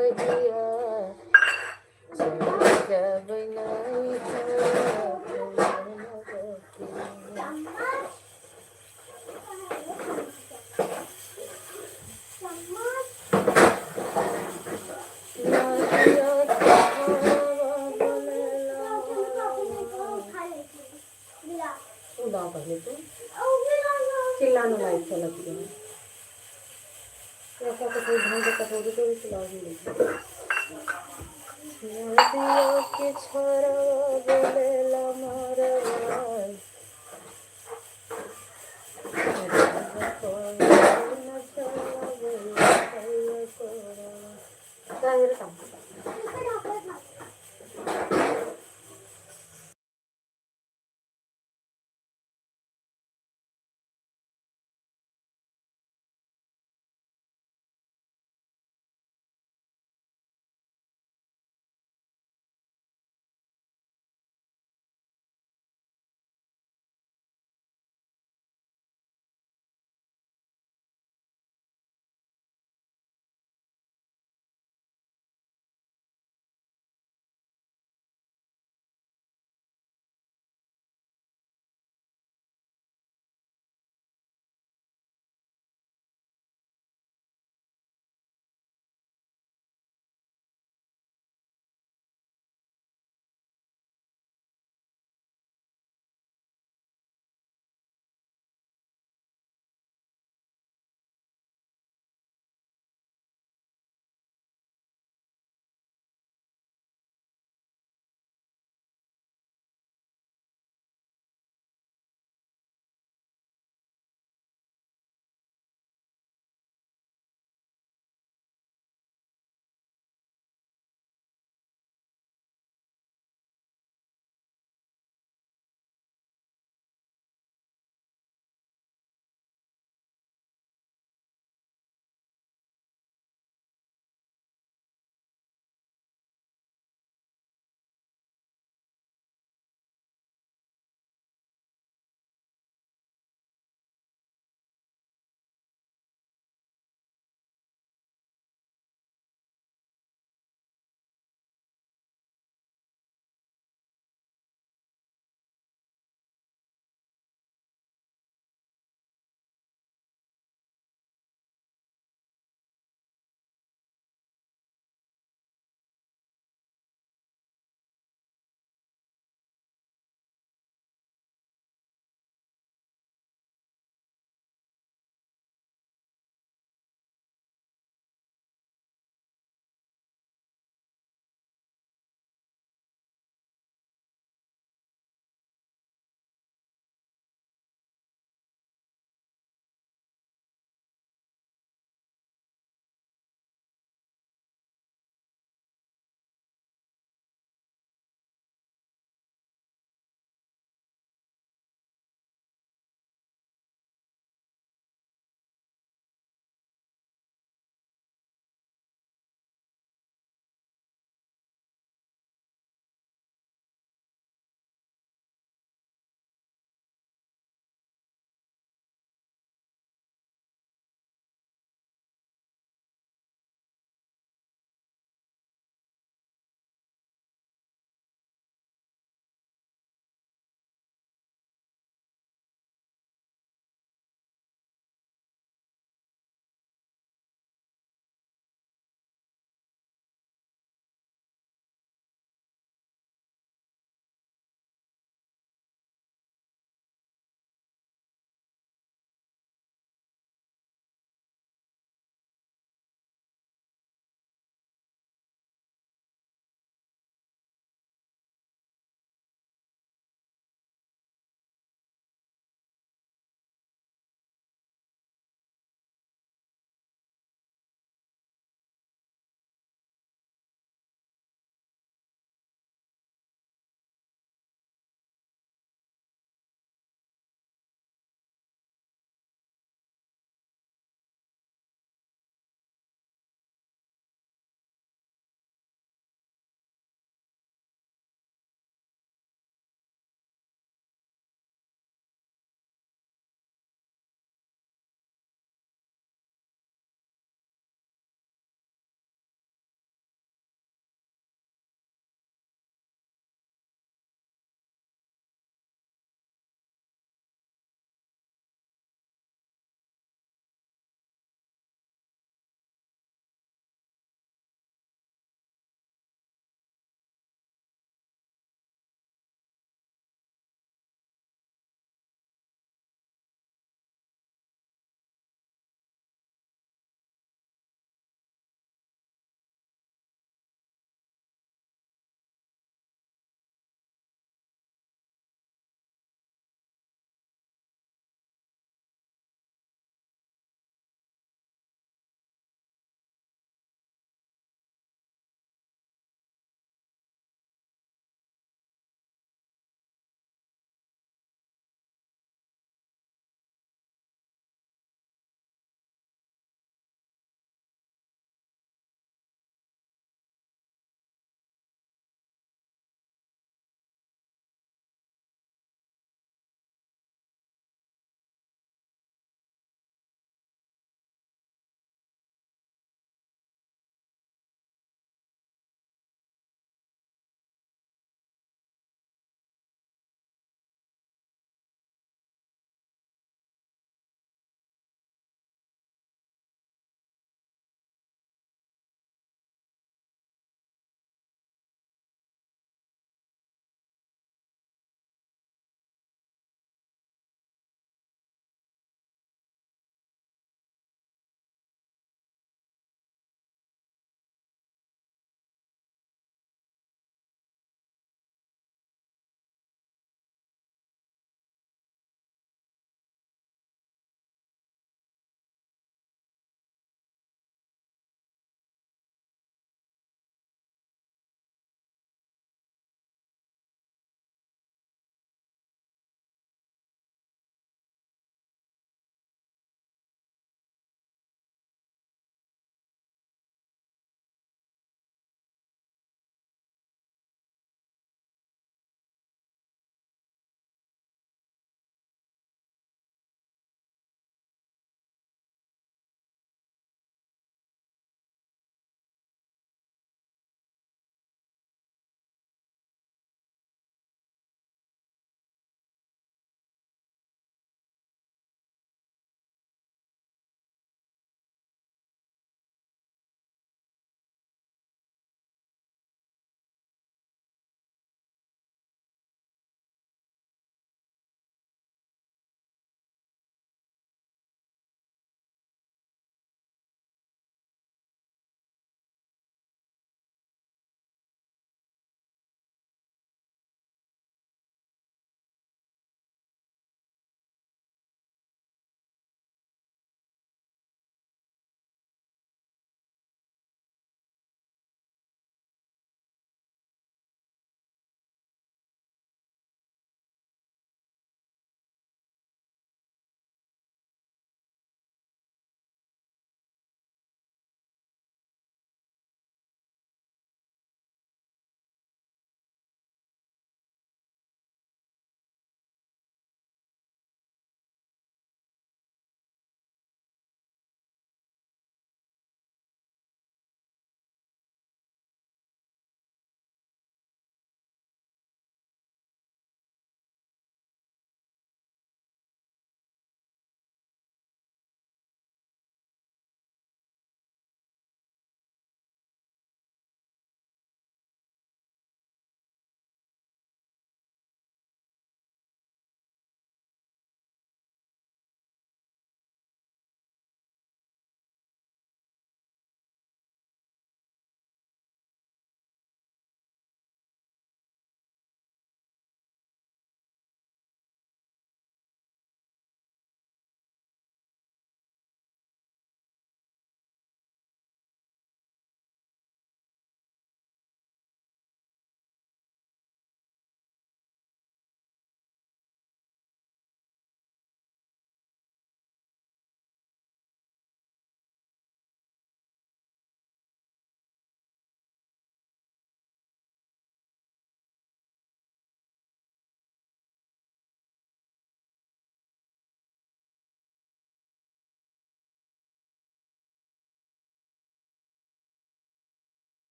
दिया चली जब नहीं उड़ा पहले तो चिल्लाने लायक चलती है ऐसा तो कोई ढंग से कटोरी तो भी चिल्ला ही नहीं नदियों के छोरवा बोलेला मोरवा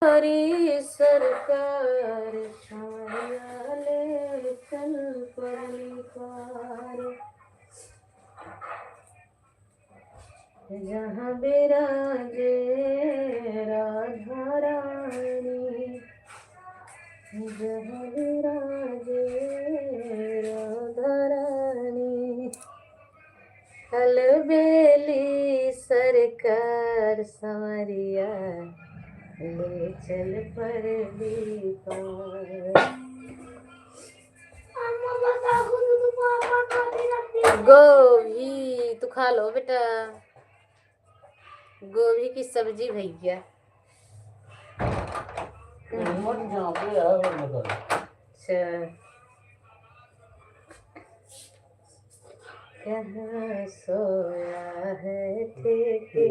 हरी सरकार छाया ले चल परिवार, जहाँ बिराजे राधा रानी, जहाँ विराजे राधा रानी। अलबेली सरकार संवरिया ले चल परली पार। गोभी तू खा लो बेटा, गोभी की सब्जी भैया। अच्छा कहाँ सोया है ठेके,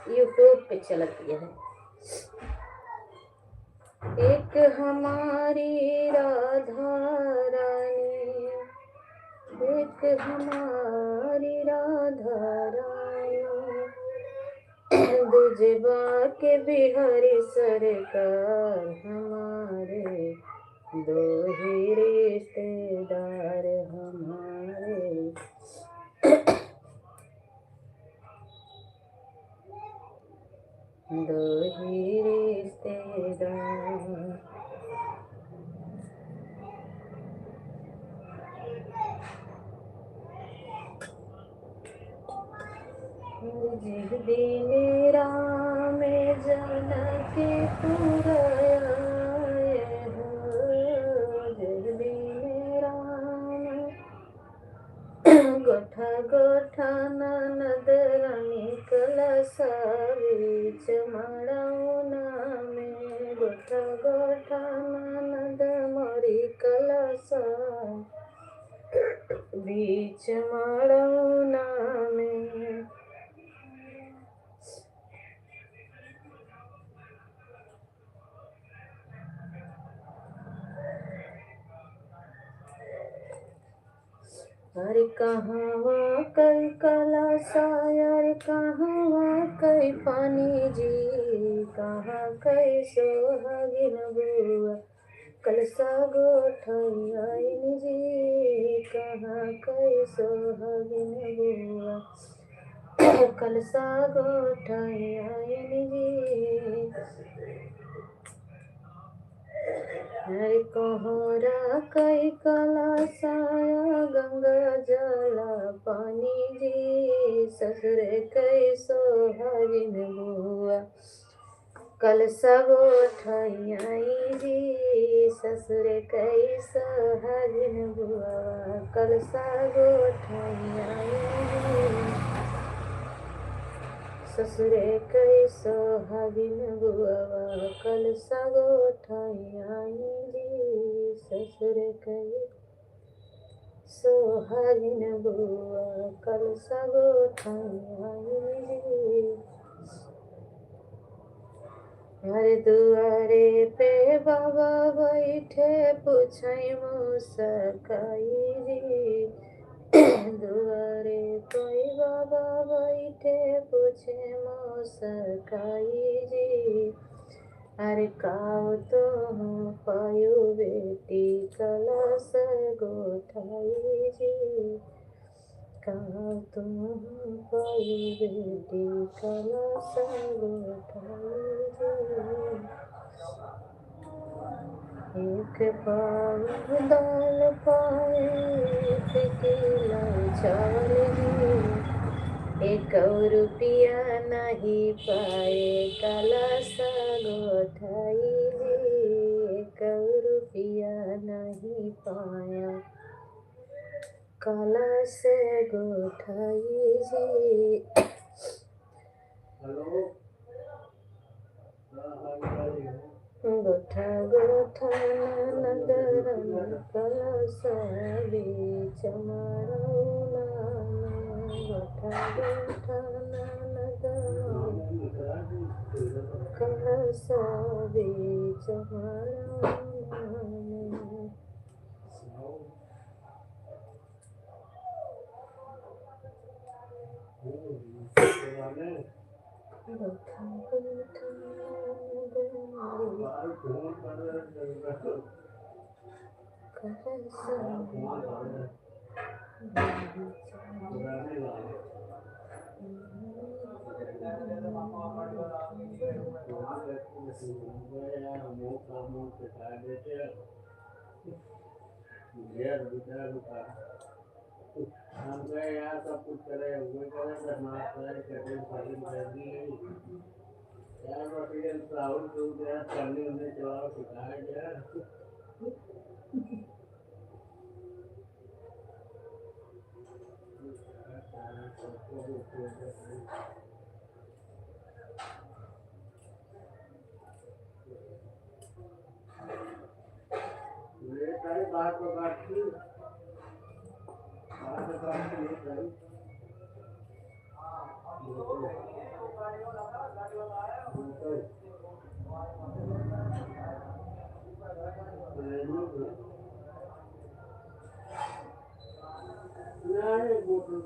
यूट्यूब पे चलती है। एक हमारी राधा रानी, एक हमारी राधा रानी, दूजबा के बिहारी सरकार हमारे, दो ही रिश्तेदार हमारे। दो ही रिश्तेदार। जिस दिन राम जनकपुर आए हो, जिस दिन राम गोठा गोठा ननद रानी कलसा बीच मड़ौना में, गोठा गोठा ननद मोरी कलसा बीच मड़ौना में। अरे कहवा कई कलसा, अरे कहवा कई पानी जी, कहाँ कई सोहागिन बुआ कलसा गोठैयाइन जी, कहाँ कई सोहागिन बुआ कलसा गोठैयाइन जी। हरे कोहरा कई कलसाया गंगा जला पानी जी, ससुरे कई सोहागिन बुआ कलसा गोठैयाई जी, ससुरे कई सोहागिन बुआ कलसा गोठैयाई जी, ससुरे कई सोहागिन बुआ कलसा गोठैयाई जी, ससुरे कई सोहागिन बुआ कलसा गोठैयाई जी। हरे दुआरे पे बाबा बैठे पूछई मुसकाई जी, दुआरे कोई बाबा बैठे पूछे मुसकाई जी। अरे काव तो पायु बेटी कलश गोठाई जी, काव तुम पायु बेटी कलश गोठाई जी। एक पाव दाल पाए, एक किलो चावल जी, एक रुपया नहीं पाए कलसा गोठाई जी, एक रुपया नहीं पाया कलश गोठाई जी। गोठा गोठा ननद रानी कलसा बीच मड़ौना में, गोठा गोठा ननद कलसा बीच मड़ौना में। हम गए यार सब कुछ करे हुए करे बदमाश करे कटिंग फाइटिंग कर दी यार मटेरियल राहुल को यार करने उन्हें जवाब सिखाया गया ये सारी बात को बात की बात को बात की ये सारी नहीं बोतल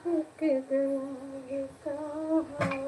कितना कहाँ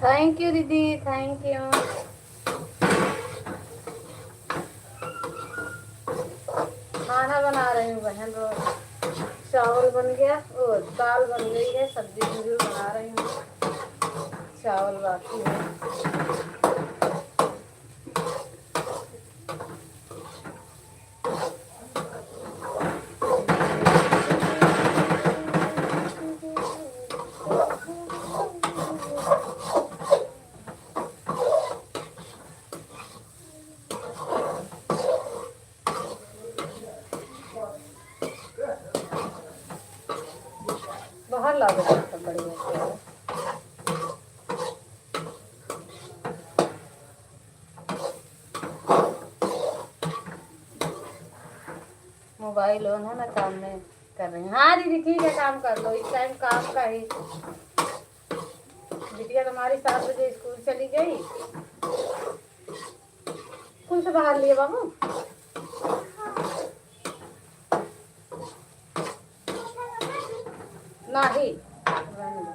थैंक यू दीदी, थैंक यू। खाना बना रही हूँ बहन। रोज चावल बन गया, ओ दाल बन गई है, सब्जी जरूर बना रही हूँ, चावल बाकी है। बाहर ला दो तो बढ़िया से है। मोबाइल ऑन है, मैं काम में कर रही हूँ। हाँ दीदी ठीक है, काम कर लो, इस टाइम काम का ही। बिटिया तुम्हारी 7 बजे स्कूल चली गई। स्कूल से बाहर लिए बाबू नहीं, रहने दो।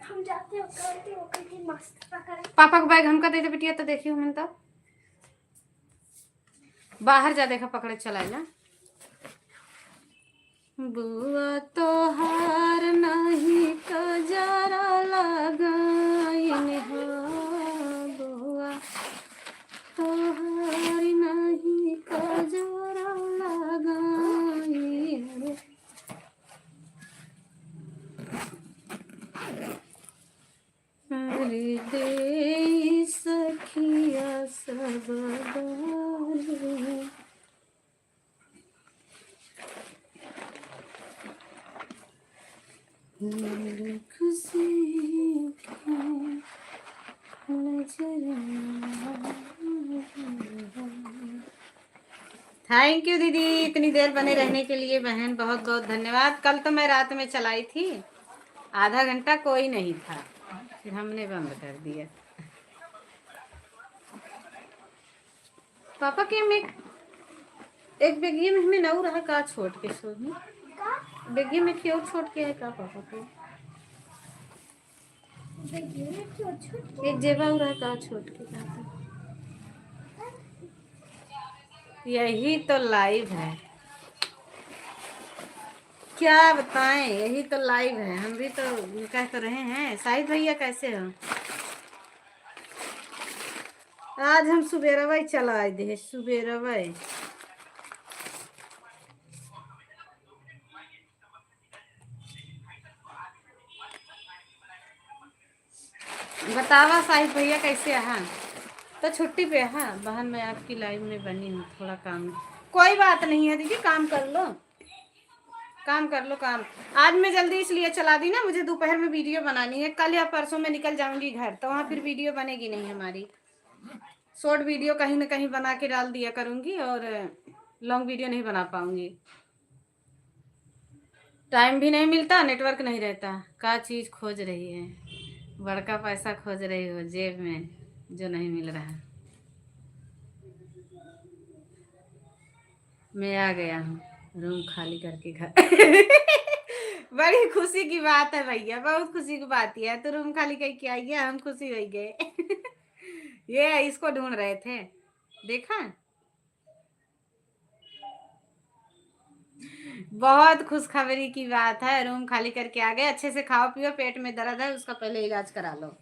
हम जाते हो करके मस्त पकड़। पापा को बैग हमका दे दे बिटिया, तो देखियो हम तो बाहर जा, देखा पकड़े चलाए ना। बुआ तो हार नहीं कजरा लगाइन हो, बुआ तो हार नहीं कजरा लगाइन। अरे दे सखिया सब बारे, खुशी थैंक यू दीदी, इतनी देर बने रहने के लिए बहन, बहुत बहुत धन्यवाद। कल तो मैं रात में चलाई थी, आधा घंटा कोई नहीं था, फिर हमने बंद कर दिया। पापा के में एक बेगिए में हमें नऊ रहा का छोड़ के सोनी, बेगिए में क्यों छोड़ के है का पापा को, एक जेबा रहा का छोड़ के जाता। यही तो लाइव है, क्या बताएं, यही तो लाइव है। हम भी तो कह तो रहे हैं। शाहिद भैया कैसे हो? आज हम सुबेरवा चला आए थे, सुबेरवा बतावा साहिब भैया कैसे है? तो छुट्टी पे है बहन, मैं आपकी लाइव में बनी हूँ, थोड़ा काम। कोई बात नहीं है दीदी, काम कर लो, काम कर लो काम। आज मैं जल्दी इसलिए चला दी ना, मुझे दोपहर में वीडियो बनानी है। कल या परसों में निकल जाऊंगी घर, तो वहाँ फिर वीडियो बनेगी नहीं हमारी। शॉर्ट वीडियो कहीं ना कहीं बना के डाल दिया करूँगी, और लॉन्ग वीडियो नहीं बना पाऊंगी। टाइम भी नहीं मिलता, नेटवर्क नहीं रहता। क्या चीज़ खोज रही है? बड़का पैसा खोज रही हो जेब में, जो नहीं मिल रहा। मैं आ गया हूँ रूम खाली करके घर। बड़ी खुशी की बात है भैया, बहुत खुशी की बात है। तो रूम खाली करके आई है, हम खुशी हो गए। ये इसको ढूंढ रहे थे, देखा? बहुत खुशखबरी की बात है, रूम खाली करके आ गए। अच्छे से खाओ पियो, पेट में दर्द है उसका पहले इलाज करा लो।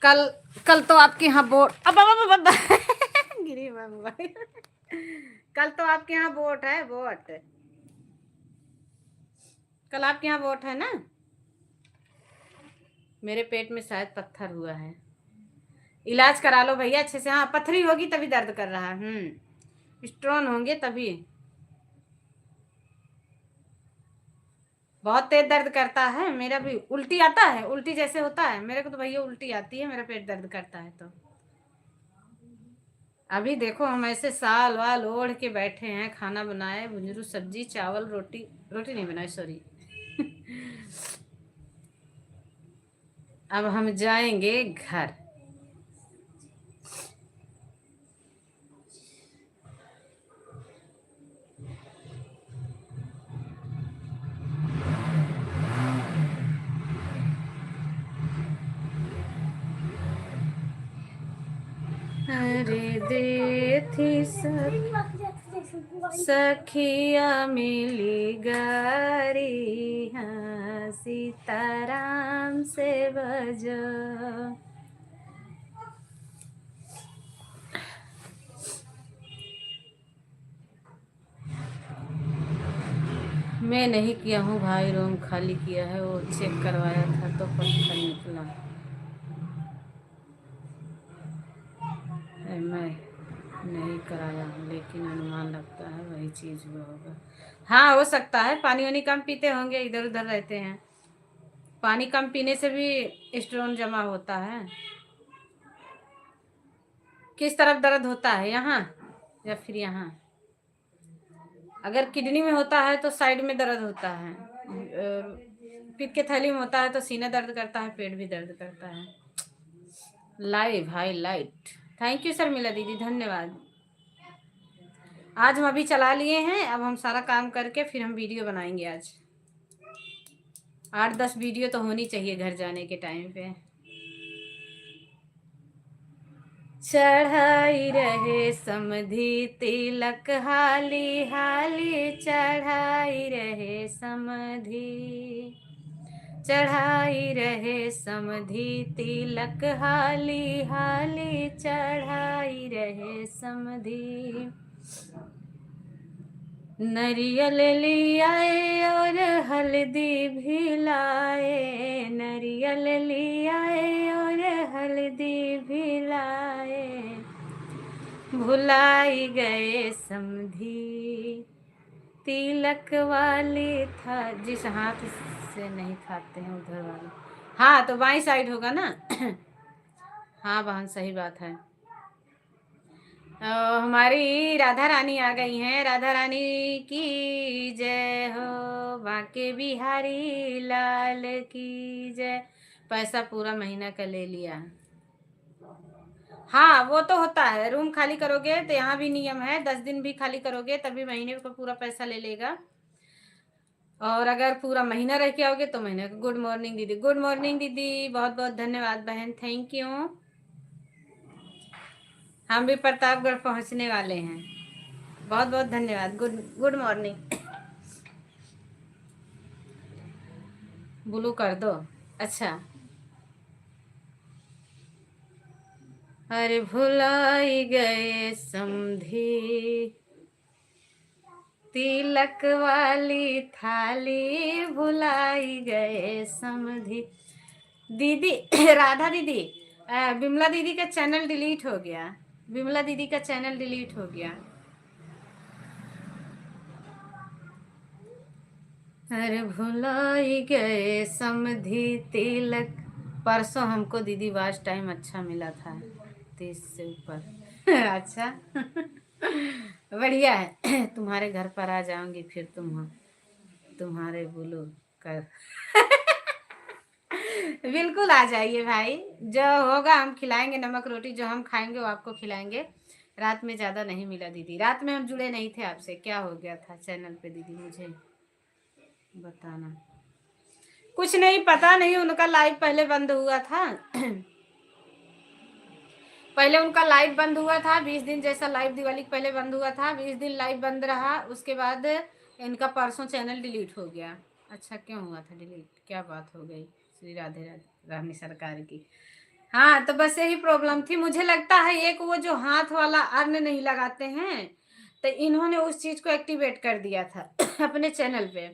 कल तो आपके यहाँ बोर्ड, अब गिरी बाबा। कल तो आपके यहाँ वोट है, वोट कल आपके यहाँ वोट है ना? मेरे पेट में शायद पत्थर हुआ है, इलाज करा लो भैया अच्छे से। हाँ, पथरी होगी तभी दर्द कर रहा है, स्टोन होंगे तभी। बहुत तेज दर्द करता है, मेरा भी उल्टी आता है, उल्टी जैसे होता है मेरे को तो भैया, उल्टी आती है, मेरा पेट दर्द करता है। तो अभी देखो हम ऐसे साल वाल ओढ़ के बैठे हैं, खाना बनाए, भुंजरू सब्जी चावल रोटी, रोटी नहीं बनाई सॉरी। अब हम जाएंगे घर। अरे दे थी सखिया मिली गारी, हाँ सीताराम से बजो। मैं नहीं किया हूँ भाई, रूम खाली किया है, वो चेक करवाया था तो पत्थर निकला। मैं नहीं कराया हूँ, लेकिन अनुमान लगता है वही चीज़ हुआ होगा। हाँ हो सकता है, पानी वानी कम पीते होंगे, इधर उधर रहते हैं। पानी कम पीने से भी स्टोन जमा होता है। किस तरफ दर्द होता है, यहाँ या फिर यहाँ? अगर किडनी में होता है तो साइड में दर्द होता है, पित्त के थैली में होता है तो सीना दर्द करता है, पेट भी दर्द करता है। Live highlight, thank you sir मिला दीदी, धन्यवाद। आज हम अभी चला लिए हैं, अब हम सारा काम करके फिर हम वीडियो बनाएंगे आज। 8-10 वीडियो तो होनी चाहिए घर जाने के टाइम पे। चढ़ाई रहे समधी तिलक हाली हाली, चढ़ाई रहे समधी, चढ़ाई रहे समधी तिलक हाली हाली, चढ़ाई रहे समधी। नरियल लियाए और हल्दी भी लाए, नरियल लियाए और हल्दी भी लाए, भुलाई गए समधी तिलक वाली था। जिस हाथ से नहीं खाते हैं उधर वाले, हाँ तो बाईं साइड होगा ना। हाँ बहन सही बात है। हमारी राधा रानी आ गई हैं। राधा रानी की जय हो, बांके बिहारी लाल की जय। पैसा पूरा महीना का ले लिया। हाँ वो तो होता है, रूम खाली करोगे तो यहाँ भी नियम है, 10 दिन भी खाली करोगे तभी महीने का पूरा पैसा ले लेगा। और अगर पूरा महीना रह के आओगे तो महीने का। गुड मॉर्निंग दीदी। गुड मॉर्निंग दीदी, बहुत बहुत धन्यवाद बहन, थैंक यू। हम भी प्रतापगढ़ पहुंचने वाले हैं, बहुत बहुत धन्यवाद। Good morning. ब्लू कर दो, अच्छा। अरे भुलाई गए समधी तिलक वाली थाली, भुलाई गए समधी। दीदी राधा दीदी, बिमला दीदी का चैनल डिलीट हो गया, बिमला दीदी का चैनल डिलीट हो गया। अरे भुलाई गए समधी तिलक। परसों हमको दीदी वाच टाइम अच्छा मिला था, 30 से ऊपर। अच्छा बढ़िया है। तुम्हारे घर पर आ जाऊंगी फिर तुम्हारे बोलो कर। बिल्कुल आ जाइए भाई, जो होगा हम खिलाएंगे, नमक रोटी जो हम खाएंगे वो आपको खिलाएंगे। रात में ज़्यादा नहीं मिला दीदी, रात में हम जुड़े नहीं थे आपसे, क्या हो गया था चैनल पे दीदी मुझे बताना। कुछ नहीं, पता नहीं, उनका लाइव पहले बंद हुआ था। पहले उनका लाइव बंद हुआ था 20 दिन, जैसा लाइव दिवाली के पहले बंद हुआ था, 20 दिन लाइव बंद रहा। उसके बाद इनका परसों चैनल डिलीट हो गया। अच्छा क्यों हुआ था डिलीट, क्या बात हो गई श्री राधे रानी सरकार की। हाँ तो बस यही प्रॉब्लम थी, मुझे लगता है एक वो जो हाथ वाला अर्न नहीं लगाते हैं, तो इन्होंने उस चीज को एक्टिवेट कर दिया था अपने चैनल पे।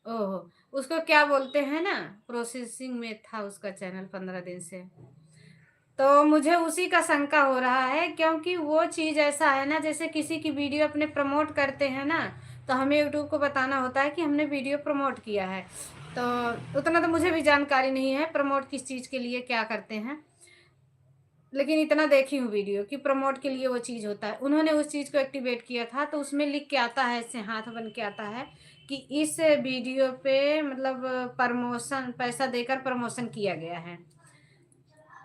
ओहो, उसको क्या बोलते हैं ना, प्रोसेसिंग में था उसका चैनल 15 दिन से। तो मुझे उसी का शंका हो रहा है, क्योंकि वो चीज़ ऐसा है ना, जैसे किसी की वीडियो अपने प्रमोट करते हैं ना, तो हमें यूट्यूब को बताना होता है कि हमने वीडियो प्रमोट किया है। तो उतना तो मुझे भी जानकारी नहीं है प्रमोट किस चीज़ के लिए क्या करते हैं, लेकिन इतना देखी हूँ वीडियो कि प्रमोट के लिए वो चीज़ होता है। उन्होंने उस चीज़ को एक्टिवेट किया था, तो उसमें लिख के आता है, ऐसे हाथ बन के आता है कि इस वीडियो पे मतलब प्रमोशन, पैसा देकर प्रमोशन किया गया है।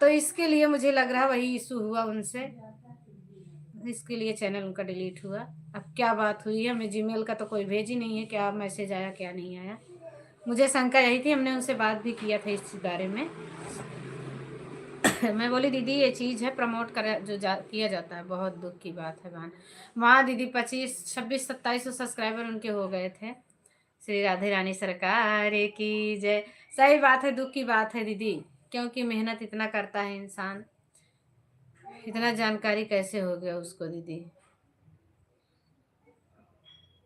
तो इसके लिए मुझे लग रहा है वही इशू हुआ उनसे, इसके लिए चैनल उनका डिलीट हुआ। अब क्या बात हुई है, हमें जीमेल का तो कोई भेज ही नहीं है, क्या मैसेज आया क्या नहीं आया। मुझे शंका यही थी, हमने उनसे बात भी किया था इस बारे में। मैं बोली दीदी ये चीज़ है प्रमोट कर जो किया जाता है, बहुत दुख की बात है बहन। वहाँ दीदी 25, 26, 2700 सब्सक्राइबर उनके हो गए थे। श्री राधे रानी सरकार की जय। सही बात है, दुख की बात है दीदी, क्योंकि मेहनत इतना करता है इंसान, इतना जानकारी कैसे हो गया उसको दीदी,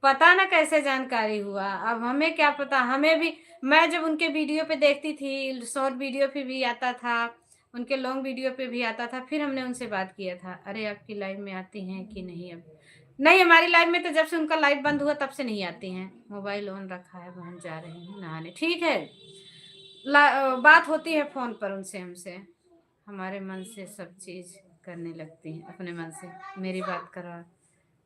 पता ना कैसे जानकारी हुआ। अब हमें क्या पता, हमें भी, मैं जब उनके वीडियो पे देखती थी, शॉर्ट वीडियो पे भी आता था, उनके लॉन्ग वीडियो पे भी आता था, फिर हमने उनसे बात किया था, अरे आपकी लाइव में आती हैं कि नहीं। अब नहीं, हमारी लाइव में तो जब से उनका लाइव बंद हुआ तब से नहीं आती हैं। मोबाइल ऑन रखा है, बहन जा रही हैं नहाने, ठीक है। बात होती है फ़ोन पर उनसे, हमसे हमारे मन से सब चीज़ करने लगती हैं अपने मन से। मेरी बात करा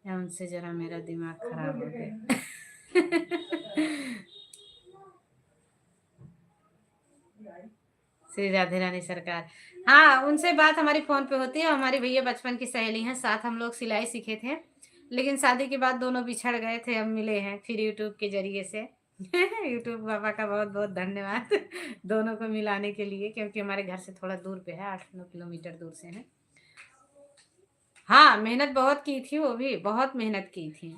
या उनसे ज़रा मेरा दिमाग खराब हो गया। श्री राधे रानी सरकार। हाँ उनसे बात हमारी फ़ोन पे होती है, हमारी भैया बचपन की सहेली हैं, साथ हम लोग सिलाई सीखे थे, लेकिन शादी के बाद दोनों बिछड़ गए थे, अब मिले हैं फिर यूट्यूब के जरिए से। यूट्यूब पापा का बहुत बहुत धन्यवाद दोनों को मिलाने के लिए, क्योंकि हमारे घर से थोड़ा दूर पे है, 8-9 किलोमीटर दूर से है। हाँ, मेहनत बहुत की थी, वो भी बहुत मेहनत की थी।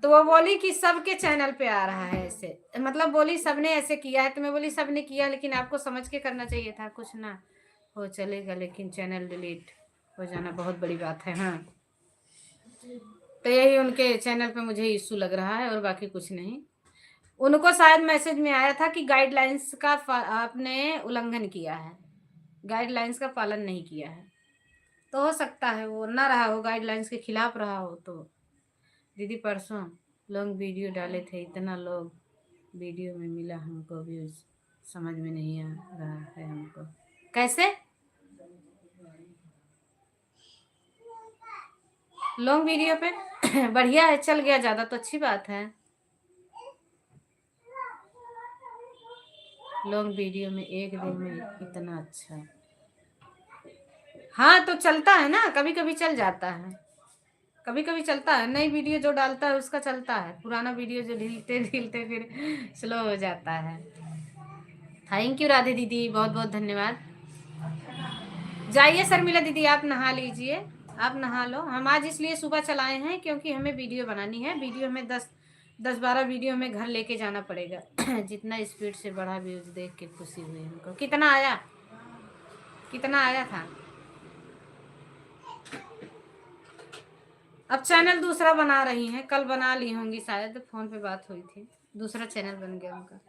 तो वो बोली कि सबके चैनल पे आ रहा है ऐसे, मतलब बोली सबने ऐसे किया है, तो मैं बोली सबने किया, लेकिन आपको समझ के करना चाहिए था, कुछ ना हो चलेगा, लेकिन चैनल डिलीट हो जाना बहुत बड़ी बात है। हाँ, तो यही उनके चैनल पे मुझे इशू लग रहा है, और बाकी कुछ नहीं। उनको शायद मैसेज में आया था कि गाइडलाइंस का आपने उल्लंघन किया है, गाइडलाइंस का पालन नहीं किया है, तो हो सकता है वो ना रहा हो, गाइडलाइंस के खिलाफ रहा हो। तो दीदी परसों लॉन्ग वीडियो डाले थे, इतना लोग वीडियो में मिला, हमको व्यूज समझ में नहीं आ रहा है हमको कैसे। लॉन्ग वीडियो पे बढ़िया है, चल गया ज़्यादा तो अच्छी बात है। लॉन्ग वीडियो में एक दिन में इतना अच्छा, हाँ तो चलता है ना, कभी कभी चल जाता है, कभी कभी चलता है। नई वीडियो जो डालता है उसका चलता है, पुराना वीडियो जो ढीलते ढीलते फिर स्लो हो जाता है। थैंक यू राधे दीदी, बहुत बहुत धन्यवाद। जाइए शर्मिला दीदी, आप नहा लीजिए, आप नहा लो। हम आज इसलिए सुबह चलाए हैं क्योंकि हमें वीडियो बनानी है, वीडियो में 10-12 वीडियो में घर लेके जाना पड़ेगा। जितना स्पीड से बढ़ा व्यूज देख के खुशी हुई हमको। कितना आया, कितना आया था? अब चैनल दूसरा बना रही हैं, कल बना ली होंगी शायद, फोन पे बात हुई थी, दूसरा चैनल बन गया उनका।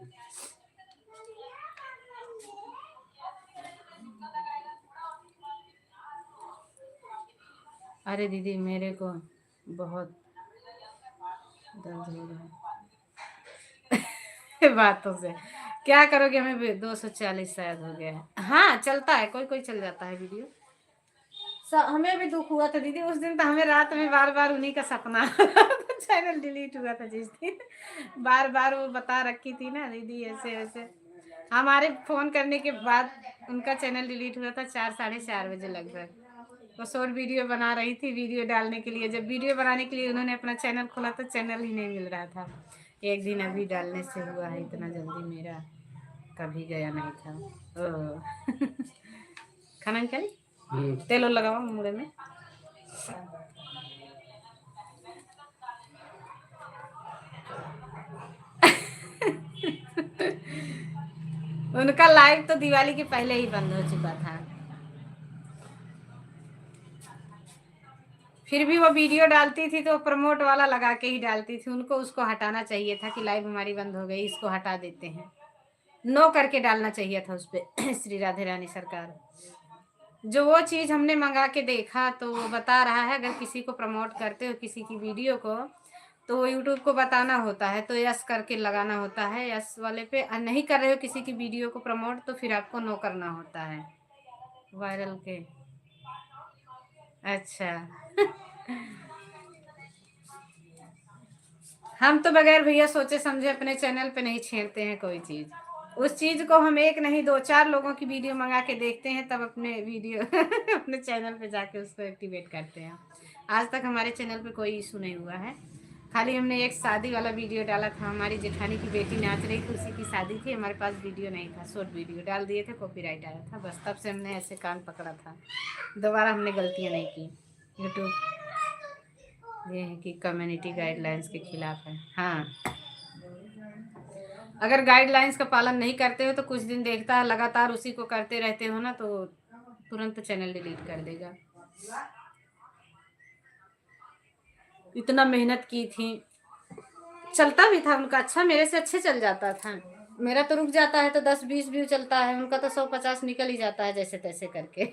अरे दीदी मेरे को बहुत दर्द हो रहा है बातों से, क्या करोगे, हमें 240 शायद हो गया है। हाँ चलता है, कोई कोई चल जाता है वीडियो। हमें भी दुख हुआ था दीदी उस दिन, तो हमें रात में बार बार उन्हीं का सपना चैनल डिलीट हुआ था जिस दिन, बार बार वो बता रखी थी ना दीदी ऐसे ऐसे। हमारे फोन करने के बाद उनका चैनल डिलीट हुआ था 4-4:30 बजे लगभग। वो शॉर्ट वीडियो बना रही थी, वीडियो डालने के लिए, जब वीडियो बनाने के लिए उन्होंने अपना चैनल खोला तो चैनल ही नहीं मिल रहा था। एक दिन अभी डालने से हुआ है, इतना जल्दी मेरा कभी गया नहीं था। ओ खाना निकाली, तेल लगाओ मुड़े में। उनका लाइव तो दिवाली के पहले ही बंद हो चुका था, फिर भी वो वीडियो डालती थी तो प्रमोट वाला लगा के ही डालती थी। उनको उसको हटाना चाहिए था कि लाइव हमारी बंद हो गई, इसको हटा देते हैं, नो करके डालना चाहिए था उस पर। श्री राधे रानी सरकार, जो वो चीज़ हमने मंगा के देखा तो वो बता रहा है, अगर किसी को प्रमोट करते हो किसी की वीडियो को, तो वो यूट्यूब को बताना होता है, तो यस करके लगाना होता है, यस वाले पे। और नहीं कर रहे हो किसी की वीडियो को प्रमोट, तो फिर आपको नो करना होता है वायरल के। अच्छा हम तो बगैर भैया सोचे समझे अपने चैनल पे नहीं छेड़ते हैं कोई चीज़। उस चीज़ को हम एक नहीं 2-4 लोगों की वीडियो मंगा के देखते हैं, तब अपने वीडियो अपने चैनल पे जाके उसको एक्टिवेट करते हैं। आज तक हमारे चैनल पे कोई इशू नहीं हुआ है। खाली हमने एक शादी वाला वीडियो डाला था, हमारी जेठानी की बेटी नाच रही थी, उसी की शादी थी, हमारे पास वीडियो नहीं था, शॉर्ट वीडियो डाल दिए थे, कॉपीराइट आया था, बस तब से हमने ऐसे कान पकड़ा था। दोबारा हमने गलतियाँ नहीं की। यूट्यूब ये है कि कम्युनिटी गाइडलाइंस के खिलाफ है। हाँ, अगर गाइडलाइंस का पालन नहीं करते हो तो कुछ दिन देखता है, लगातार उसी को करते रहते हो ना, तो तुरंत चैनल डिलीट कर देगा। इतना मेहनत की थी, चलता भी था उनका अच्छा, मेरे से अच्छे चल जाता था। मेरा तो रुक जाता है तो 10-20 व्यू चलता है, उनका तो 100-50 निकल ही जाता है जैसे तैसे करके।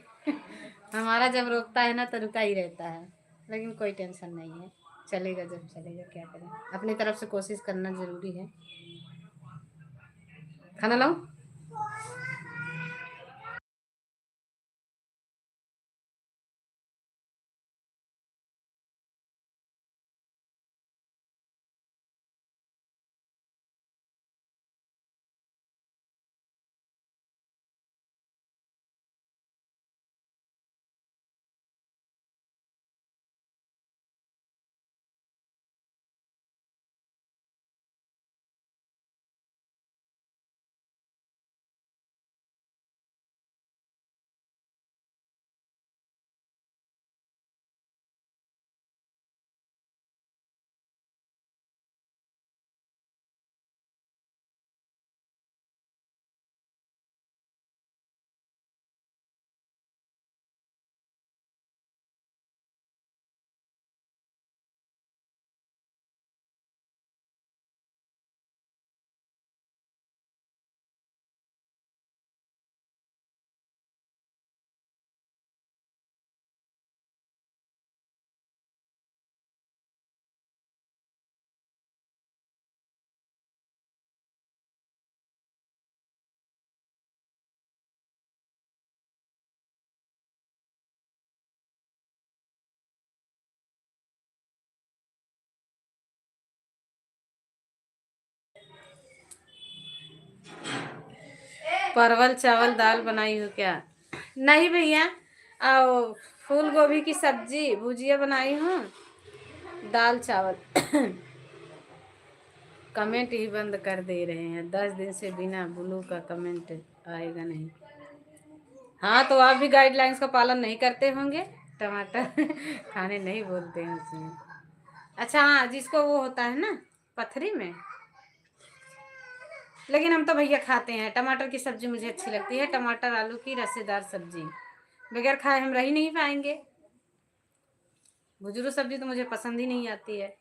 हमारा जब रोकता है ना तो रुका ही रहता है, लेकिन कोई टेंशन नहीं है, चलेगा जब चलेगा, क्या करें, अपनी तरफ से कोशिश करना जरूरी है। खाना लाऊं? परवल चावल दाल बनाई हो क्या? नहीं भैया, और फूल गोभी की सब्जी भुजिया बनाई हूँ, दाल चावल। कमेंट ही बंद कर दे रहे हैं, 10 दिन से बिना ब्लू का कमेंट आएगा नहीं। हाँ तो आप भी गाइडलाइंस का पालन नहीं करते होंगे, टमाटर खाने नहीं बोलते हैं उसमें। अच्छा हाँ, जिसको वो होता है ना पथरी में, लेकिन हम तो भैया खाते हैं। टमाटर की सब्जी मुझे अच्छी लगती है, टमाटर आलू की रसेदार सब्जी, बगैर खाए हम रह ही नहीं पाएंगे। भुजरू सब्जी तो मुझे पसंद ही नहीं आती है,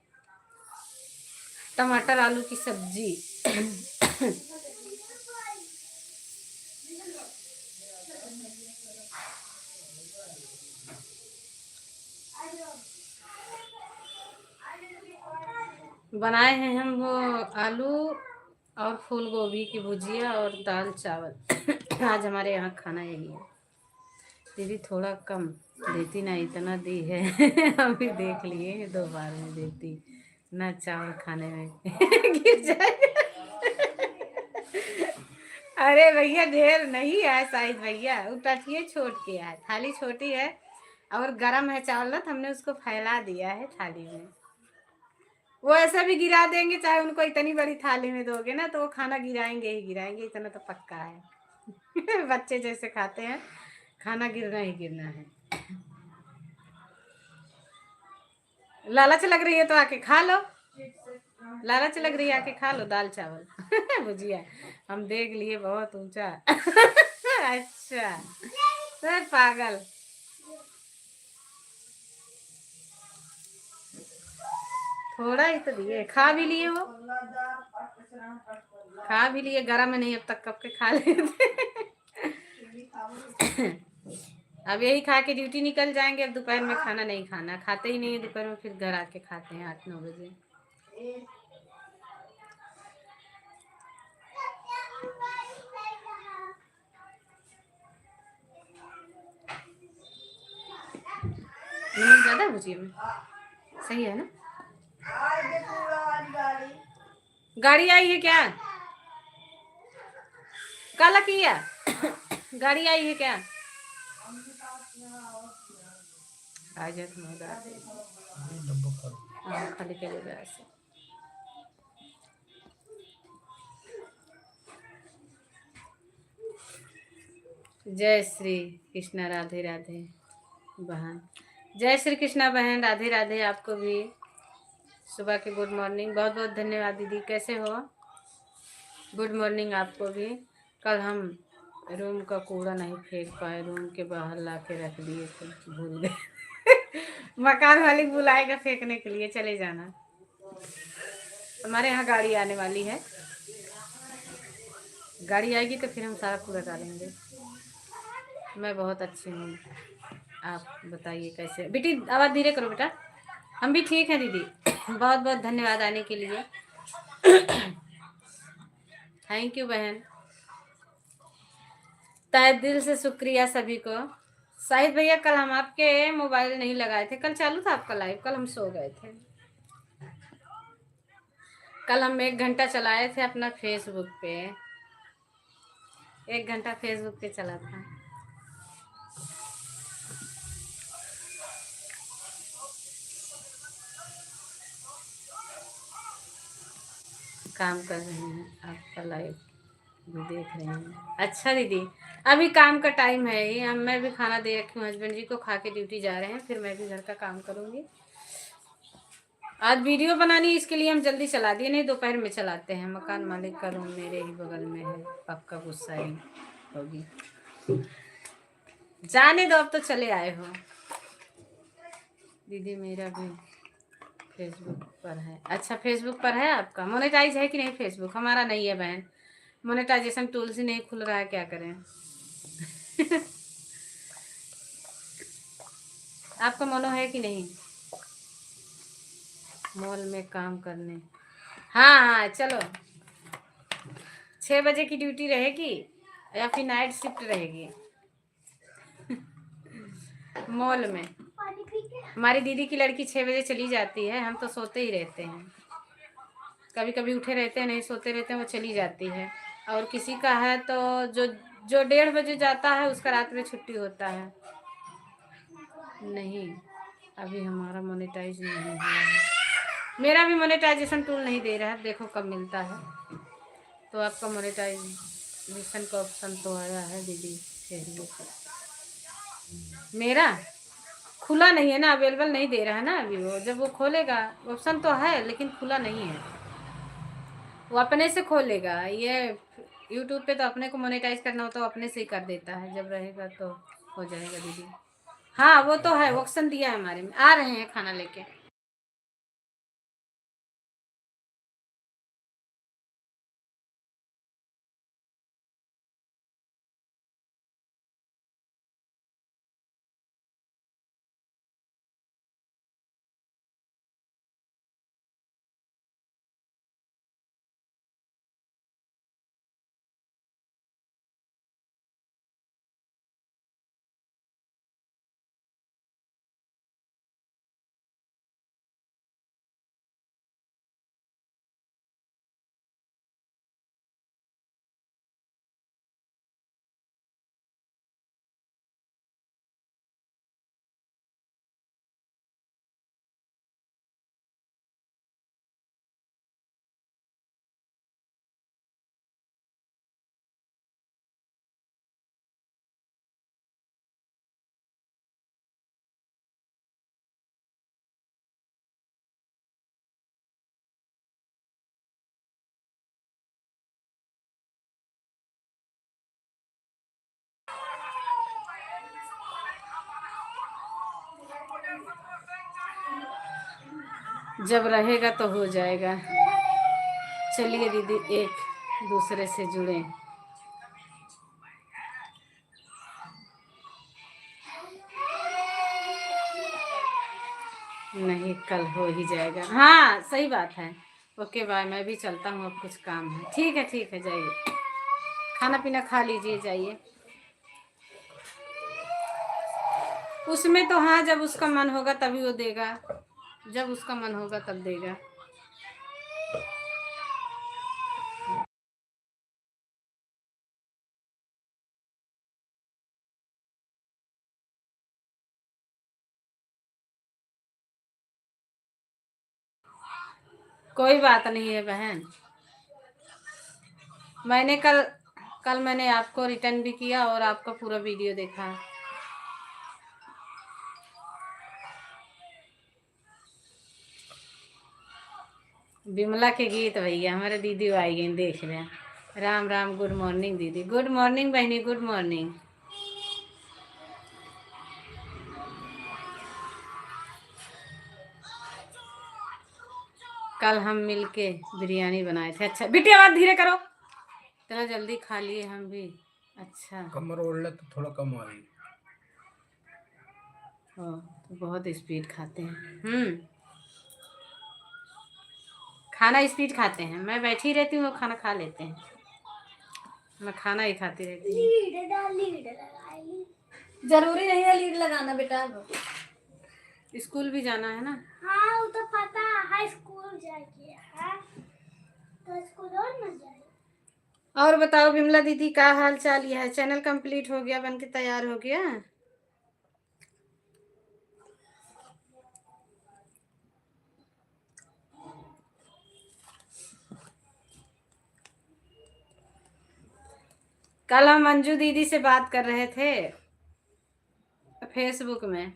टमाटर आलू की सब्जी। बनाए हैं हम वो आलू और फूल गोभी की भुजिया और दाल चावल। आज हमारे यहाँ खाना यही है। दीदी थोड़ा कम देती ना, इतना दी है। हम भी देख लिए 2 बार में देती ना, चावल खाने में गिर जाए। अरे भैया ढेर नहीं है साइज भैया, उठाइए छोट के है, थाली छोटी है और गरम है चावल ना, तो हमने उसको फैला दिया है थाली में। वो ऐसा भी गिरा देंगे, चाहे उनको इतनी बड़ी थाली में दोगे ना तो वो खाना गिराएंगे ही गिराएंगे, इतना तो पक्का है। बच्चे जैसे खाते हैं, खाना गिरना ही गिरना है। लालच लग रही है तो आके खा लो, लालच लग रही है आके खा लो दाल चावल। भुजिया हम देख लिए बहुत ऊंचा। अच्छा सर पागल, थोड़ा ही तो दिए, खा भी लिए, वो खा भी लिए, गरम में नहीं अब तक कब के खा लेते। अब यही खा के ड्यूटी निकल जाएंगे, अब दोपहर में खाना नहीं खाना, खाते ही नहीं है दोपहर में, फिर घर आके खाते हैं 8-9 बजे। नमक ज्यादा भुजिया में सही है ना? गाड़ी आई है क्या? काला किया गाड़ी आई है क्या? आ जाए खाली के लिए ऐसे। जय श्री कृष्णा, राधे राधे बहन, जय श्री कृष्णा बहन, राधे राधे। आपको भी सुबह के गुड मॉर्निंग, बहुत बहुत धन्यवाद दीदी। कैसे हो? गुड मॉर्निंग आपको भी। कल हम रूम का कूड़ा नहीं फेंक पाए, रूम के बाहर ला के रख दिए थे, भूल गए। मकान मालिक बुलाएगा फेंकने के लिए, चले जाना। हमारे यहाँ गाड़ी आने वाली है, गाड़ी आएगी तो फिर हम सारा कूड़ा डालेंगे। मैं बहुत अच्छी हूँ, आप बताइए कैसे? बेटी आवाज़ धीरे करो बेटा। हम भी ठीक हैं दीदी, बहुत बहुत धन्यवाद आने के लिए। थैंक यू बहन, तहे दिल से शुक्रिया सभी को। शाहिद भैया कल हम आपके मोबाइल नहीं लगाए थे, कल चालू था आपका लाइव, कल हम सो गए थे। कल हम 1 घंटा चलाए थे अपना फेसबुक पे, 1 घंटा फेसबुक पे चला था। काम कर रहे हैं, आपका लाइव भी देख रहे हैं। अच्छा दीदी, अभी काम का टाइम है ही, मैं भी खाना दे रखी हूँ, हस्बैंड जी को खा के ड्यूटी जा रहे हैं, फिर मैं भी घर का काम करूँगी। आज वीडियो बनानी, इसके लिए हम जल्दी चला दिए, नहीं दोपहर में चलाते हैं। मकान मालिक का रूम मेरे ही बगल में है, पक्का गुस्सा ही होगी। जाने दो, अब तो चले आए हो। दीदी मेरा भी फेसबुक पर है। अच्छा फेसबुक पर है आपका, मोनेटाइज है कि नहीं फेसबुक? हमारा नहीं है बहन, मोनेटाइजेशन टूल्स ही नहीं खुल रहा है, क्या करें। आपका मोनो है कि नहीं मॉल में काम करने? हाँ हाँ चलो, 6 बजे की ड्यूटी रहेगी या फिर नाइट शिफ्ट रहेगी? मॉल में हमारी दीदी की लड़की 6 बजे चली जाती है, हम तो सोते ही रहते हैं, कभी कभी उठे रहते हैं, नहीं सोते रहते हैं, वो चली जाती है। और किसी का है तो जो जो 1:30 बजे जाता है उसका रात में छुट्टी होता है। नहीं, अभी हमारा मोनेटाइज नहीं हुआ है। मेरा भी मोनेटाइजेशन टूल नहीं दे रहा है, देखो कब मिलता है। तो आपका मोनेटाइजेशन का ऑप्शन तो आया है दीदी, ठहरिए। मेरा खुला नहीं है ना, अवेलेबल नहीं दे रहा है ना अभी। वो जब वो खोलेगा, ऑप्शन तो है लेकिन खुला नहीं है, वो अपने से खोलेगा। ये यूट्यूब पे तो अपने को मोनेटाइज करना हो तो अपने से ही कर देता है, जब रहेगा तो हो जाएगा दीदी। हाँ वो तो है, ऑप्शन दिया है हमारे में। आ रहे हैं खाना लेके। जब रहेगा तो हो जाएगा। चलिए दीदी, एक दूसरे से जुड़े। नहीं, कल हो ही जाएगा। हाँ सही बात है। ओके बाय, मैं भी चलता हूँ, अब कुछ काम है। ठीक है जाइए, खाना पीना खा लीजिए, जाइए। उसमें तो हाँ, जब उसका मन होगा तभी वो देगा, जब उसका मन होगा तब देगा। कोई बात नहीं है बहन। मैंने कल मैंने आपको रिटर्न भी किया और आपका पूरा वीडियो देखा। विमला के गीत भैया हमारे दीदी आई गई, देख रहे हैं। राम राम, गुड मॉर्निंग दीदी। गुड मॉर्निंग बहनी, गुड मॉर्निंग। कल हम मिलके बिरयानी बनाए थे। अच्छा बेटी, आवाज धीरे करो। इतना जल्दी खा लिए हम भी। अच्छा, कमर ओढ़ ले तो थोड़ा कम आई। तो बहुत स्पीड खाते हैं। खाना स्पीड खाते हैं। मैं बैठी रहती हूँ, वो खाना खा लेते हैं। मैं खाना ही खाती रहती हूँ। लीड लगाई। जरूरी नहीं है लीड लगाना बेटा, स्कूल भी जाना है ना। हाँ वो तो पता है, हाई स्कूल जाके है तो स्कूल और न जाए। और बताओ विमला दीदी, का हाल चाल? यह है चैनल कंप्लीट हो गया, बनके तैयार हो गया। कल हम मंजू दीदी से बात कर रहे थे फेसबुक में।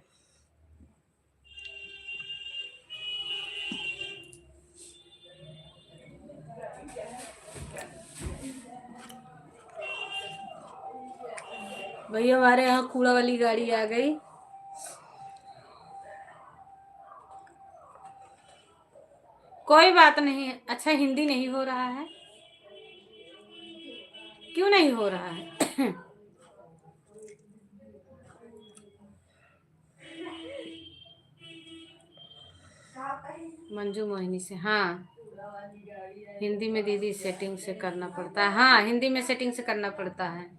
भैया हमारे यहाँ कूड़ा वाली गाड़ी आ गई। कोई बात नहीं। अच्छा, हिंदी नहीं हो रहा है? क्यों नहीं हो रहा है? मंजू मोहिनी से, हाँ हिंदी में दीदी सेटिंग से करना पड़ता है। हाँ हिंदी में सेटिंग से करना पड़ता है।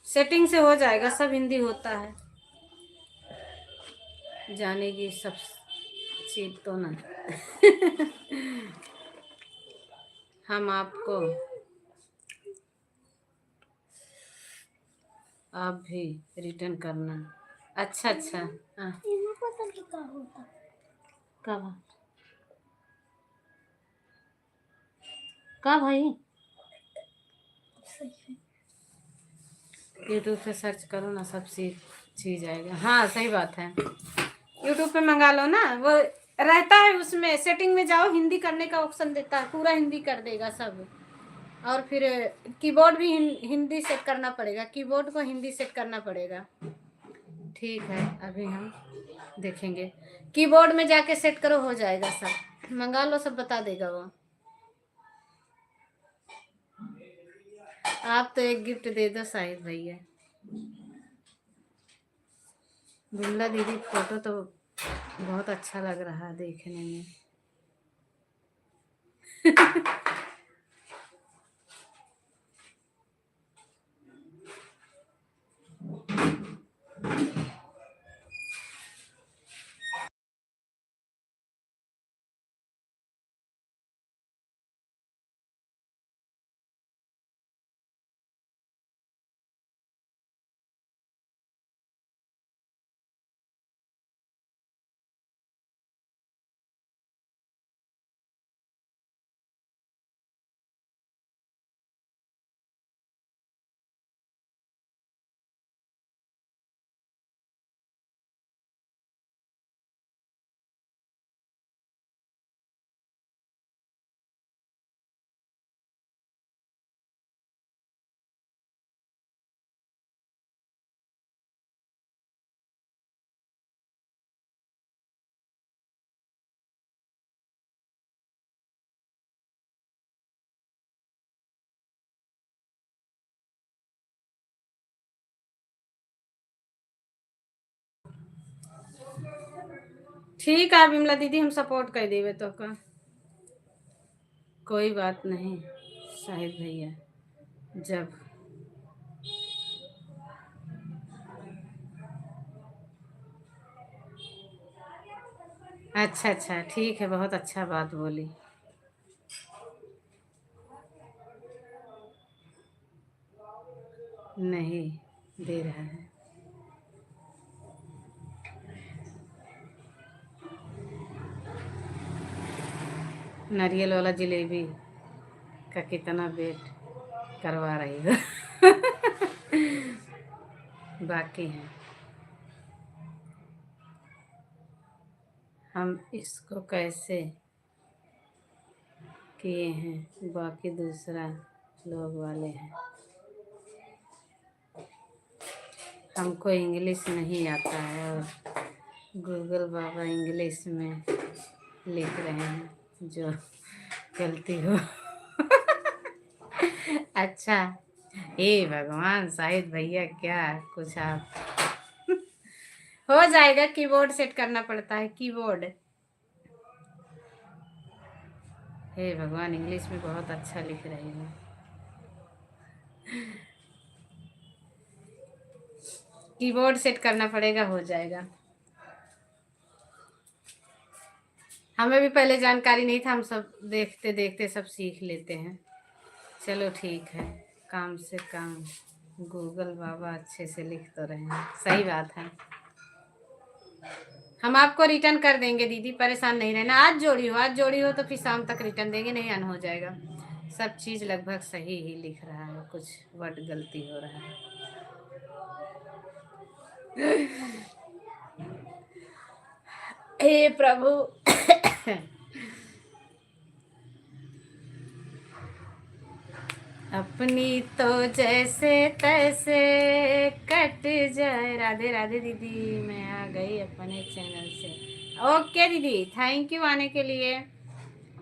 सेटिंग से हो जाएगा, सब हिंदी होता है, जानेगी सब सीट तो ना हम आपको आप भी रिटर्न करना। अच्छा अच्छा हाँ इन्हें पता नहीं क्या होता। का भाई यूट्यूब पे सर्च करो ना, सब चीज आएगा। हाँ सही बात है, यूट्यूब पे मंगा लो ना, वो रहता है उसमें सेटिंग में जाओ, हिंदी करने का ऑप्शन देता है, पूरा हिंदी कर देगा सब। और फिर कीबोर्ड भी हिंदी सेट करना पड़ेगा, कीबोर्ड को हिंदी सेट करना पड़ेगा। ठीक है अभी हम देखेंगे, कीबोर्ड में जाके सेट करो, हो जाएगा सब, मंगा लो, सब बता देगा वो। आप तो एक गिफ्ट दे दो शाहिद भैया। बिमला दीदी फोटो तो बहुत अच्छा लग रहा है देखने में ठीक है बिमला दीदी, हम सपोर्ट कर देवे तो का कोई बात नहीं शाहिद भैया। जब अच्छा अच्छा ठीक है, बहुत अच्छा बात बोली। नहीं दे रहा है, नारियल वाला जलेबी का कितना वेट करवा रही हो बाकी है, हम इसको कैसे किए हैं, बाकी दूसरा लोग वाले हैं। हमको इंग्लिश नहीं आता है और गूगल बाबा इंग्लिश में लिख रहे हैं, जो गलती हो अच्छा हे भगवान, शाहिद भैया क्या कुछ आप हो जाएगा, कीबोर्ड सेट करना पड़ता है, कीबोर्ड। हे भगवान, इंग्लिश में बहुत अच्छा लिख रही हूँ। कीबोर्ड सेट करना पड़ेगा, हो जाएगा। हमें भी पहले जानकारी नहीं था, हम सब देखते देखते सब सीख लेते हैं। चलो ठीक है, काम से काम, गूगल बाबा अच्छे से लिख तो रहे हैं, सही बात है। हम आपको रिटर्न कर देंगे दीदी, परेशान नहीं रहना। आज जोड़ी हो तो फिर शाम तक रिटर्न देंगे, नहीं अन हो जाएगा। सब चीज़ लगभग सही ही लिख रहा है, कुछ वर्ड गलती हो रहा है हे प्रभु अपनी तो जैसे तैसे कट जाए। राधे राधे दीदी, मैं आ गई अपने चैनल से। ओके दीदी, थैंक यू आने के लिए।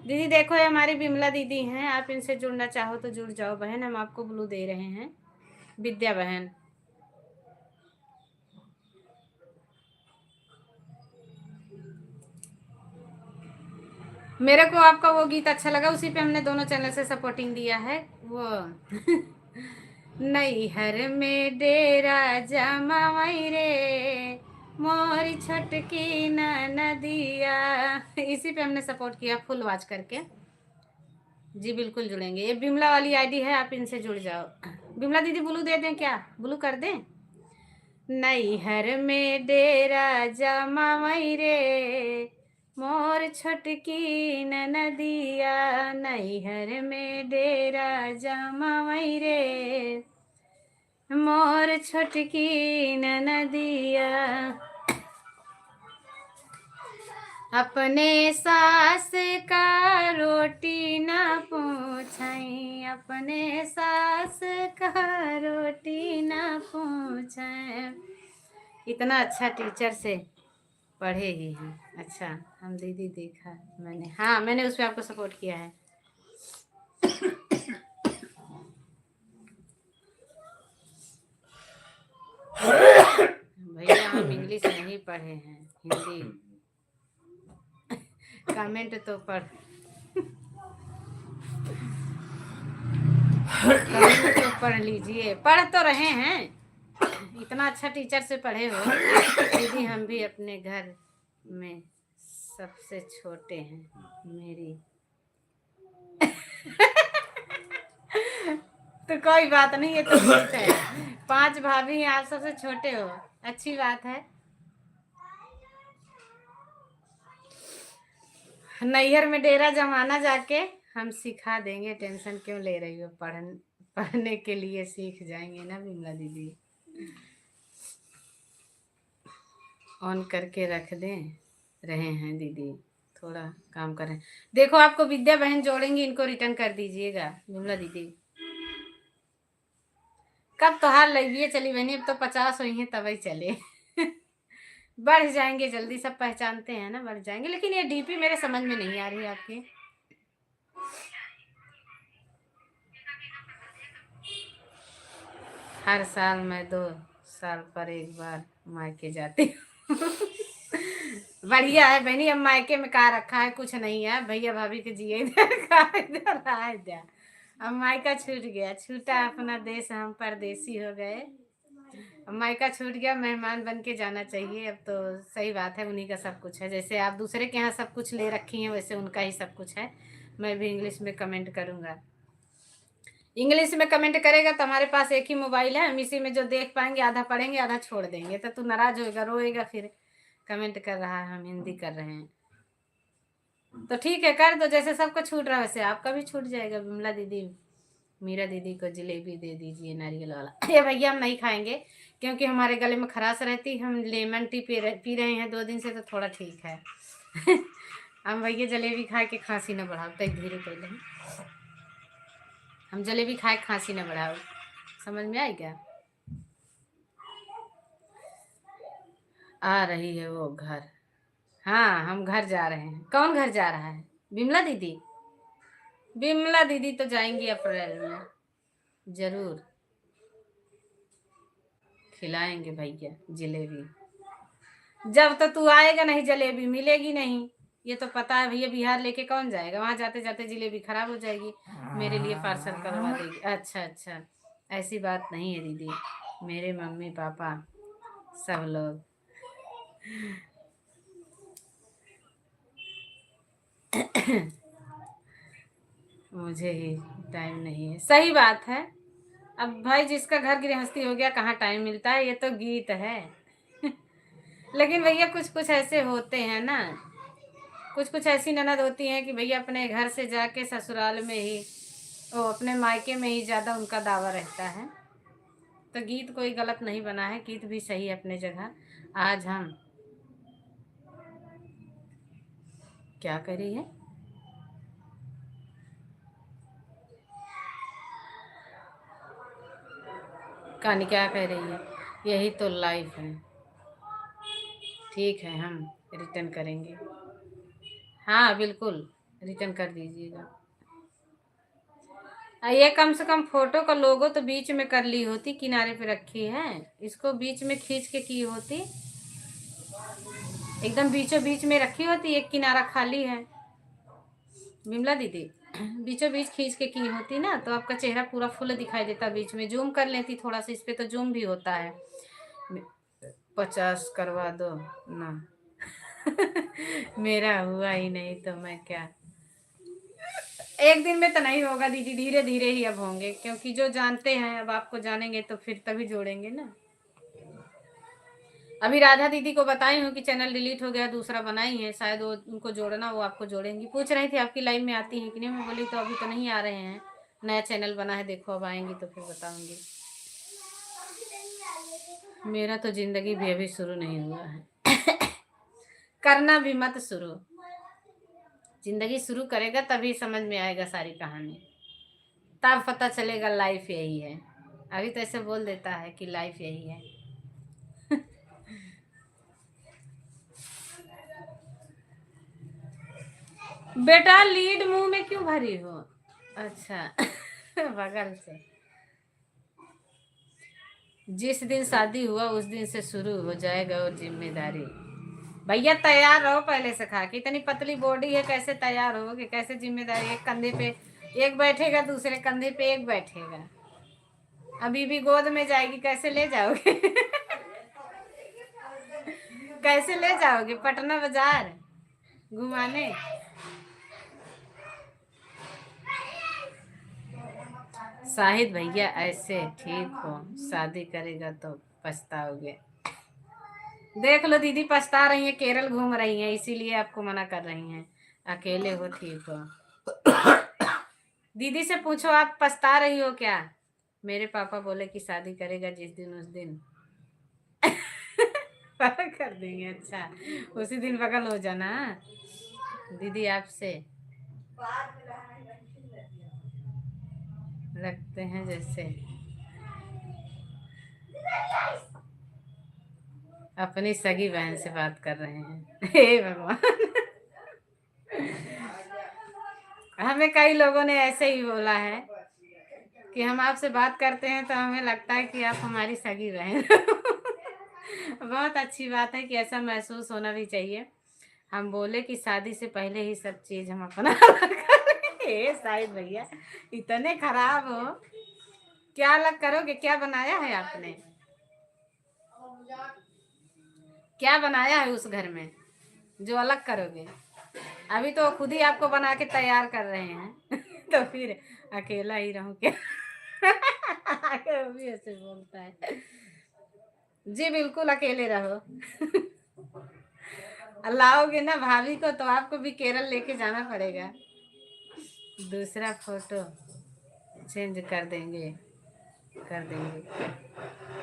दीदी देखो ये हमारी बिमला दीदी हैं, आप इनसे जुड़ना चाहो तो जुड़ जाओ बहन, हम आपको ब्लू दे रहे हैं, विद्या बहन। मेरे को आपका वो गीत अच्छा लगा, उसी पे हमने दोनों चैनल से सपोर्टिंग दिया है वो नई हर में डेरा जमाई रे, मोरी छटकी नदिया। इसी पे हमने सपोर्ट किया फुल वॉच करके। जी बिल्कुल जुड़ेंगे। ये बिमला वाली आईडी है, आप इनसे जुड़ जाओ। बिमला दीदी ब्लू दे दें क्या? ब्लू कर दें? नैहर में डेरा जमावई रे मोर छोटकी नदिया, नैहर में डेरा जमावई रे मोर छोटकी नदिया। अपने सास का रोटी न पूछई, अपने सास का रोटी न पूछई। इतना अच्छा टीचर से पढ़े ही हैं। अच्छा हम दीदी देखा मैंने, हाँ मैंने उस पर आपको सपोर्ट किया है। भैया हम इंग्लिश नहीं पढ़े हैं, हिंदी। कमेंट तो पढ़, कमेंट तो पढ़ लीजिए। पढ़ तो रहे हैं, इतना अच्छा टीचर से पढ़े हो। दीदी हम भी अपने घर में सबसे छोटे हैं मेरी। तो कोई बात नहीं, ये तो ठीक है। 5 भाभी हैं, आप सबसे छोटे हो, अच्छी बात है। नैहर में डेरा जमाना जाके हम सिखा देंगे, टेंशन क्यों ले रही हो? पढ़ने के लिए सीख जाएंगे ना बिमला दीदी। ऑन करके रख दें रहे हैं दीदी, थोड़ा काम करें। देखो आपको विद्या बहन जोड़ेंगी, इनको रिटर्न कर दीजिएगा बिमला दीदी। कब त्योहार लगी चली बहनी, अब तो 50 हुई हैं तब ही चले। बढ़ जाएंगे जल्दी, सब पहचानते हैं ना, बढ़ जाएंगे। लेकिन ये डीपी मेरे समझ में नहीं आ रही आपकी। हर साल मैं 2 साल पर एक बार मायके जाती हूँ। बढ़िया है बहनी, अब मायके में कहा रखा है, कुछ नहीं है। भैया भाभी के जिए इधर अब मायका छूट गया, छूटा अपना देश, हम परदेसी हो गए। अब मायका छूट गया, मेहमान बन के जाना चाहिए। अब तो सही बात है, उन्हीं का सब कुछ है। जैसे आप दूसरे के यहाँ सब कुछ ले रखी हैं, वैसे उनका ही सब कुछ है। मैं भी इंग्लिश में कमेंट करूँगा। इंग्लिश में कमेंट करेगा तो हमारे पास एक ही मोबाइल है, हम इसी में जो देख पाएंगे आधा पढ़ेंगे आधा छोड़ देंगे। तो तू नाराज होएगा, रोएगा फिर। कमेंट कर रहा है, हम हिंदी कर रहे हैं तो ठीक है कर दो। जैसे सबको छूट रहा है वैसे आपका भी छूट जाएगा। बिमला दीदी, मीरा दीदी को जलेबी दे दीजिए नारियल वाला। ये भैया हम नहीं खाएंगे क्योंकि हमारे गले में खराश रहती। हम लेमन टी पी रहे हैं 2 दिन से, तो थोड़ा ठीक है। हम भैया जलेबी खा के खांसी न बढ़ाओ, तक धीरे पहले हम जलेबी खाए खांसी न बढ़ाओ, समझ में आई क्या? आ रही है वो घर। हाँ हम घर जा रहे हैं। कौन घर जा रहा है? बिमला दीदी। बिमला दीदी तो जाएंगी अप्रैल में, जरूर खिलाएंगे भैया जलेबी। जब तो तू आएगा नहीं जलेबी मिलेगी नहीं, ये तो पता है। भैया बिहार लेके कौन जाएगा? वहां जाते जाते जलेबी खराब हो जाएगी, मेरे लिए पार्सल करवा देगी। अच्छा अच्छा, ऐसी बात नहीं है दीदी, मेरे मम्मी पापा सब लोग। मुझे ही टाइम नहीं है, सही बात है। अब भाई जिसका घर गृहस्थी हो गया कहाँ टाइम मिलता है, ये तो गीत है। लेकिन भैया कुछ कुछ ऐसे होते हैं ना, कुछ कुछ ऐसी ननद होती हैं कि भैया अपने घर से जाके ससुराल में ही, ओ अपने मायके में ही ज़्यादा उनका दावा रहता है। तो गीत कोई गलत नहीं बना है, गीत भी सही है अपने जगह। आज हम क्या कर रही है? कहानी क्या कह रही है? यही तो लाइफ है। ठीक है हम रिटर्न करेंगे, हाँ बिल्कुल रिटर्न कर दीजिएगा। ये कम से कम फोटो का लोगो तो बीच में कर ली होती, किनारे पे रखी है, इसको बीच में खींच के की होती, एकदम बीचों बीच में रखी होती, एक किनारा खाली है। बिमला दीदी बीचों बीच खींच के की होती ना, तो आपका चेहरा पूरा फुल दिखाई देता। बीच में जूम कर लेती थोड़ा सा, इस पे तो जूम भी होता है। 50 करवा दो ना। मेरा हुआ ही नहीं तो मैं क्या, एक दिन में तो नहीं होगा दीदी, धीरे धीरे ही अब होंगे, क्योंकि जो जानते हैं अब आपको जानेंगे तो फिर तभी जोड़ेंगे ना। अभी राधा दीदी को बताई हूँ कि चैनल डिलीट हो गया, दूसरा बनाई है, शायद वो उनको जोड़ना, वो आपको जोड़ेंगी। पूछ रही थी आपकी लाइव में आती है कि नहीं, मैं बोली तो अभी तो नहीं आ रहे हैं, नया चैनल बना है, देखो अब आएंगी तो फिर बताऊंगी। मेरा तो जिंदगी भी अभी शुरू नहीं हुआ है। करना भी मत शुरू, जिंदगी शुरू करेगा तभी समझ में आएगा सारी कहानी, तब पता चलेगा लाइफ यही है। अभी तो ऐसे बोल देता है कि लाइफ यही है। बेटा लीड मुंह में क्यों भरी हो? अच्छा। बगल से। जिस दिन शादी हुआ उस दिन से शुरू हो जाएगा और जिम्मेदारी। भैया तैयार रहो पहले से, खा के इतनी पतली बॉडी है, कैसे तैयार होगे, कैसे जिम्मेदारी? एक कंधे पे एक बैठेगा, दूसरे कंधे पे एक बैठेगा, अभी भी गोद में जाएगी, कैसे ले जाओगे? कैसे ले जाओगे पटना बाजार घुमाने? शाहिद भैया ऐसे ठीक हो, शादी करेगा तो पछताओगे। देख लो दीदी पछता रही है, केरल घूम रही है, इसीलिए आपको मना कर रही हैं। अकेले हो ठीक हो। दीदी से पूछो आप पछता रही हो क्या? मेरे पापा बोले कि शादी करेगा जिस दिन उस दिन कर देंगे। अच्छा उसी दिन बगल हो जाना। दीदी आपसे लगते हैं जैसे अपनी सगी बहन से बात कर रहे हैं। हे भगवान। हमें कई लोगों ने ऐसे ही बोला है कि हम आपसे बात करते हैं तो हमें लगता है कि आप हमारी सगी बहन। बहुत अच्छी बात है कि ऐसा महसूस होना भी चाहिए। हम बोले कि शादी से पहले ही सब चीज हम अपना शाहिद भैया इतने खराब हो, क्या अलग करोगे? क्या बनाया है आपने? क्या बनाया है उस घर में जो अलग करोगे? अभी तो खुद ही आपको बना के तैयार कर रहे हैं। तो फिर अकेला ही रहूं क्या? वो भी ऐसे बोलता है। जी बिल्कुल अकेले रहो। लाओगे ना भाभी को तो आपको भी केरल लेके जाना पड़ेगा। दूसरा फोटो चेंज कर देंगे।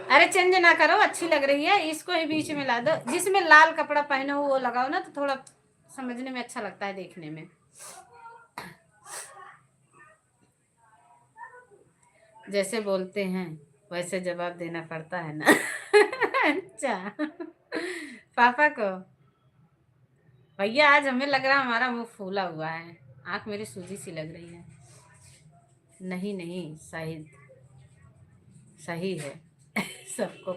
अरे चेंज ना करो, अच्छी लग रही है, इसको ही बीच में ला दो। जिसमें लाल कपड़ा पहने हो वो लगाओ ना, तो थोड़ा समझने में अच्छा लगता है, देखने में। जैसे बोलते हैं वैसे जवाब देना पड़ता है ना। अच्छा पापा को भैया आज हमें लग रहा है हमारा मुंह फूला हुआ है, आंख मेरी सूजी सी लग रही है। नहीं नहीं शाहिद सही है। सबको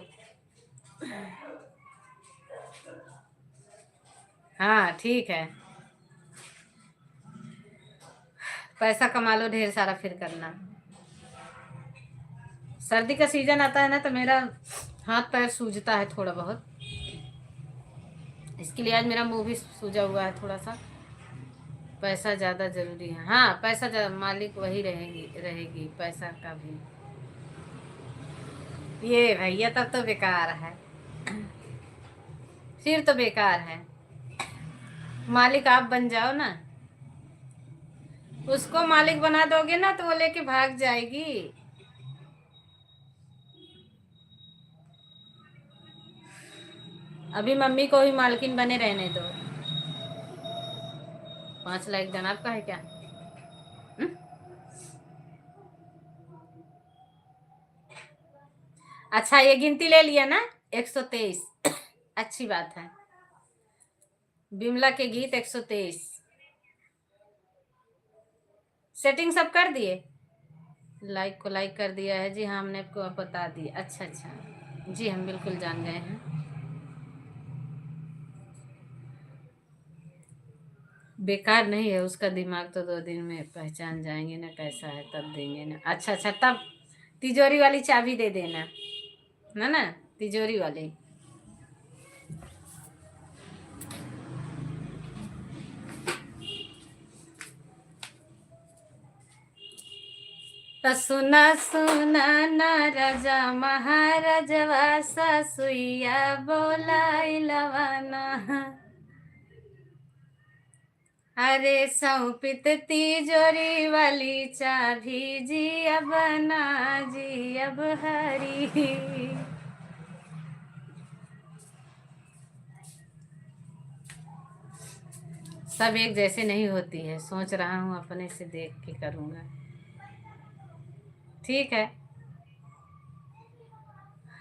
हाँ ठीक है, पैसा कमा लो ढेर सारा, फिर करना। सर्दी का सीजन आता है ना तो मेरा हाथ पैर सूजता है थोड़ा बहुत, इसके लिए आज मेरा मुंह भी सूजा हुआ है थोड़ा सा। पैसा ज़्यादा ज़रूरी है। हाँ पैसा ज़्यादा, मालिक वही रहेगी पैसा का भी। ये भैया तब तो बेकार है, फिर तो बेकार है। मालिक आप बन जाओ ना, उसको मालिक बना दोगे ना तो वो लेके भाग जाएगी। अभी मम्मी को ही मालकिन बने रहने दो। 5 लाख जनाब का है क्या? अच्छा ये गिनती ले लिया ना, 123। अच्छी बात है। बिमला के गीत 123 सेटिंग सब कर दिए। लाइक को लाइक कर दिया है जी, हाँ हमने आपको बता दिया। अच्छा अच्छा जी हम बिल्कुल जान गए हैं। बेकार नहीं है उसका दिमाग, तो 2 दिन में पहचान जाएंगे ना कैसा है, तब देंगे ना। अच्छा अच्छा तब तिजोरी वाली चाबी दे देना, ना तिजोरी वाली। सुना सुना ना राजा महाराजवा ससुइया बोलाइलवाना। अरे सौंपित तिजोरी वाली चाभी जी अब ना जी अब हरी। सब एक जैसे नहीं होती है, सोच रहा हूँ अपने से देख के करूँगा। ठीक है,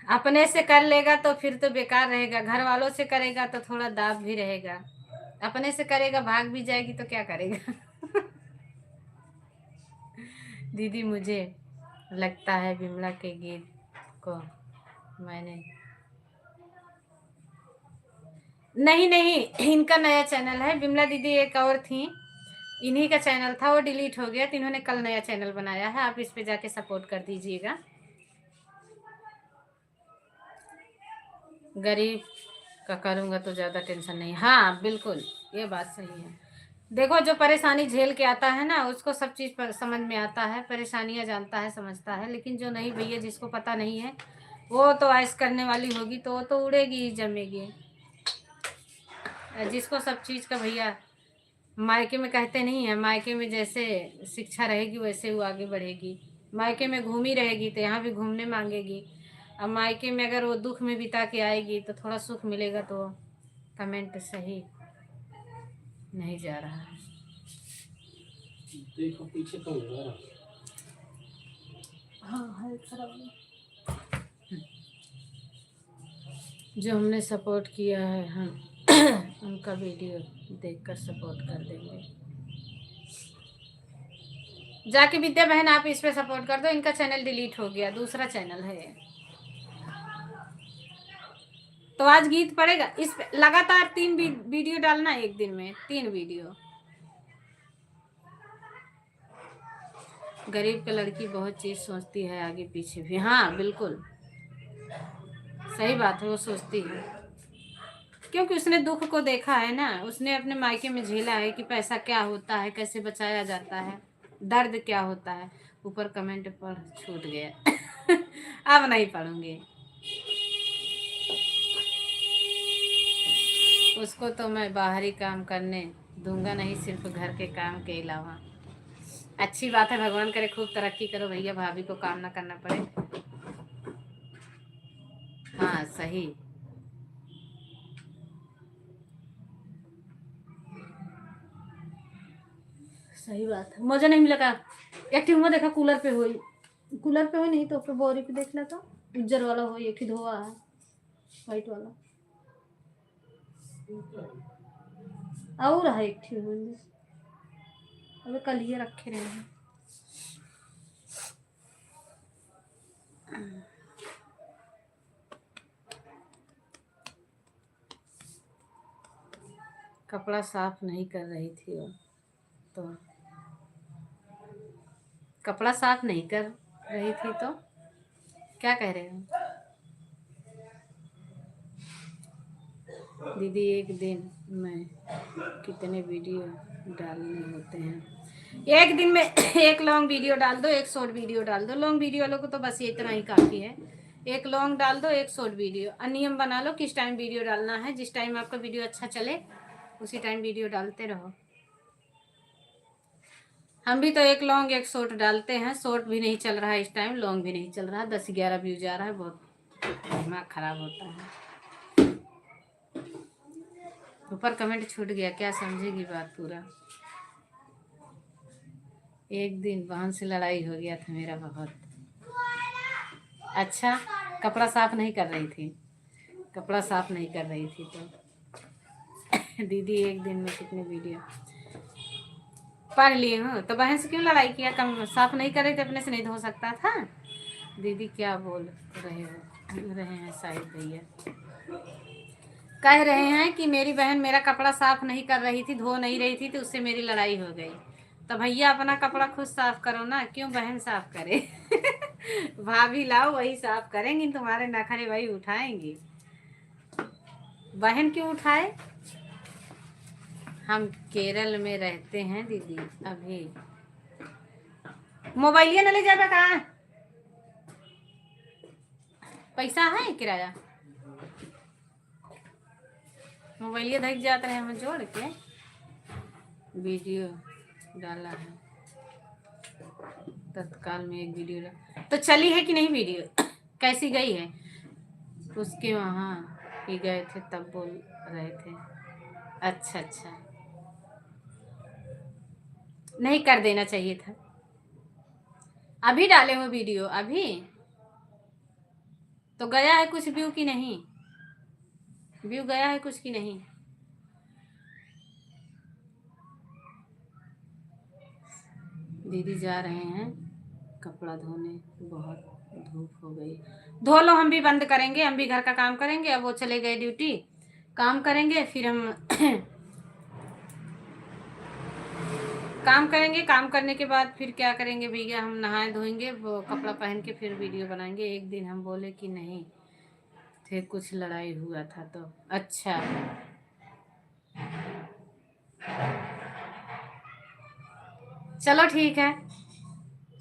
अपने से कर लेगा तो फिर तो बेकार रहेगा, घर वालों से करेगा तो थोड़ा दाब भी रहेगा, अपने से करेगा भाग भी जाएगी तो क्या करेगा। दीदी मुझे लगता है विमला के गीत को मैंने नहीं नहीं, इनका नया चैनल है। विमला दीदी एक और थी, इन्हीं का चैनल था, वो डिलीट हो गया, तो इन्होंने कल नया चैनल बनाया है, आप इस पे जाके सपोर्ट कर दीजिएगा। गरीब का करूँगा तो ज़्यादा टेंशन नहीं। हाँ बिल्कुल, ये बात सही है। देखो जो परेशानी झेल के आता है ना, उसको सब चीज़ पर समझ में आता है, परेशानियाँ जानता है, समझता है। लेकिन जो नहीं भैया, जिसको पता नहीं है, वो तो ऐश करने वाली होगी तो वो तो उड़ेगी ही, जमेगी। जिसको सब चीज़ का भैया, मायके में कहते नहीं है, मायके में जैसे शिक्षा रहेगी वैसे वो आगे बढ़ेगी। मायके में घूमी रहेगी तो यहाँ भी घूमने मांगेगी। अब मायके में अगर वो दुख में बिता के आएगी तो थोड़ा सुख मिलेगा। तो कमेंट सही नहीं जा रहा है, देखो पीछे तो होगा। हाँ है खराब। जो हमने सपोर्ट किया है, हम उनका वीडियो देखकर सपोर्ट कर देंगे। जाके विद्या बहन आप इस पे सपोर्ट कर दो, इनका चैनल डिलीट हो गया, दूसरा चैनल है ये। तो आज गीत पड़ेगा इस पे, लगातार 3 वीडियो डालना, एक दिन में 3 वीडियो। गरीब का लड़की बहुत चीज सोचती है आगे पीछे भी। हाँ बिल्कुल सही बात है, वो सोचती है क्योंकि उसने दुख को देखा है ना, उसने अपने मायके में झेला है कि पैसा क्या होता है, कैसे बचाया जाता है, दर्द क्या होता है। ऊपर कमेंट पर छूट गया अब नहीं पढ़ूंगी उसको, तो मैं बाहरी काम करने दूंगा नहीं, सिर्फ घर के काम के अलावा। अच्छी बात है, भगवान करे खूब तरक्की करो भैया, भाभी को काम ना करना पड़े। हाँ सही, सही बात है। मुझे नहीं मिला का एक्टिव में देखा, कूलर पे हुई, कूलर पे हुई नहीं तो बोरी पे देख लेता, उज्जर वाला हो, एक ही धोआ है, वाइट वाला और है एक ही हुई, अबे कल ये रखे रहे हैं। कपड़ा साफ नहीं कर रही थी वो, तो कपड़ा साफ नहीं कर रही थी तो क्या कह रहे हो दीदी? एक दिन में कितने वीडियो डालने होते हैं? एक दिन में एक लॉन्ग वीडियो डाल दो, एक शॉर्ट वीडियो डाल दो। लॉन्ग वीडियो वालों को तो बस ये इतना ही काफ़ी है, एक लॉन्ग डाल दो, एक शॉर्ट वीडियो। नियम बना लो किस टाइम वीडियो डालना है, जिस टाइम आपका वीडियो अच्छा चले उसी टाइम वीडियो डालते रहो। हम भी तो एक लॉन्ग एक शॉर्ट डालते हैं, शॉर्ट भी नहीं चल रहा है इस टाइम, लॉन्ग भी नहीं चल रहा है, 10-11 व्यू जा रहा है, बहुत दिमाग खराब होता है। ऊपर कमेंट छूट गया, क्या समझेगी बात पूरा। एक दिन बहन से लड़ाई हो गया था मेरा बहुत। अच्छा, कपड़ा साफ नहीं कर रही थी, कपड़ा साफ नहीं कर रही थी तो दीदी एक दिन में कितने वीडियो पढ़ लिए हूँ, तो बहन से क्यों लड़ाई किया? कम साफ नहीं कर रही थी, अपने से नहीं धो सकता था? दीदी क्या बोल रहे हैं शाहिद भैया? कह रहे हैं कि मेरी बहन मेरा कपड़ा साफ नहीं कर रही थी, धो नहीं रही थी, तो उससे मेरी लड़ाई हो गई। तो भैया अपना कपड़ा खुद साफ करो ना, क्यों बहन साफ करे? भाभी लाओ, वही साफ करेंगी, तुम्हारे नखरे वही उठाएंगी, बहन क्यों उठाए? हम केरल में रहते हैं दीदी, अभी मोबाइलिया न ले जाबे कहाँ? पैसा है किराया? मोबाइलिया धक जात रहे हम जोड़ के वीडियो डाला है तत्काल में एक वीडियो तो चली है कि नहीं वीडियो? कैसी गई है? उसके वहाँ ही गए थे तब बोल रहे थे। अच्छा अच्छा, नहीं कर देना चाहिए था। अभी डाले हो वीडियो? अभी तो गया है कुछ व्यू की नहीं? व्यू गया है कुछ की नहीं? दीदी जा रहे हैं कपड़ा धोने, बहुत धूप हो गई। धो लो, हम भी बंद करेंगे, हम भी घर का काम करेंगे। अब वो चले गए ड्यूटी, काम करेंगे फिर हम काम करेंगे। काम करने के बाद फिर क्या करेंगे भैया? हम नहाए धोएंगे, वो कपड़ा पहन के फिर वीडियो बनाएंगे। एक दिन हम बोले कि नहीं थे, कुछ लड़ाई हुआ था तो। अच्छा चलो ठीक है,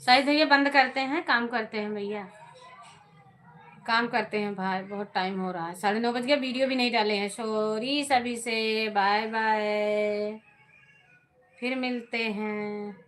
शायद भैया बंद करते हैं, काम करते हैं भैया, काम करते हैं भाई, बहुत टाइम हो रहा है, 9:30 बज गया, वीडियो भी नहीं डाले हैं। सॉरी सभी से, बाय बाय, फिर मिलते हैं।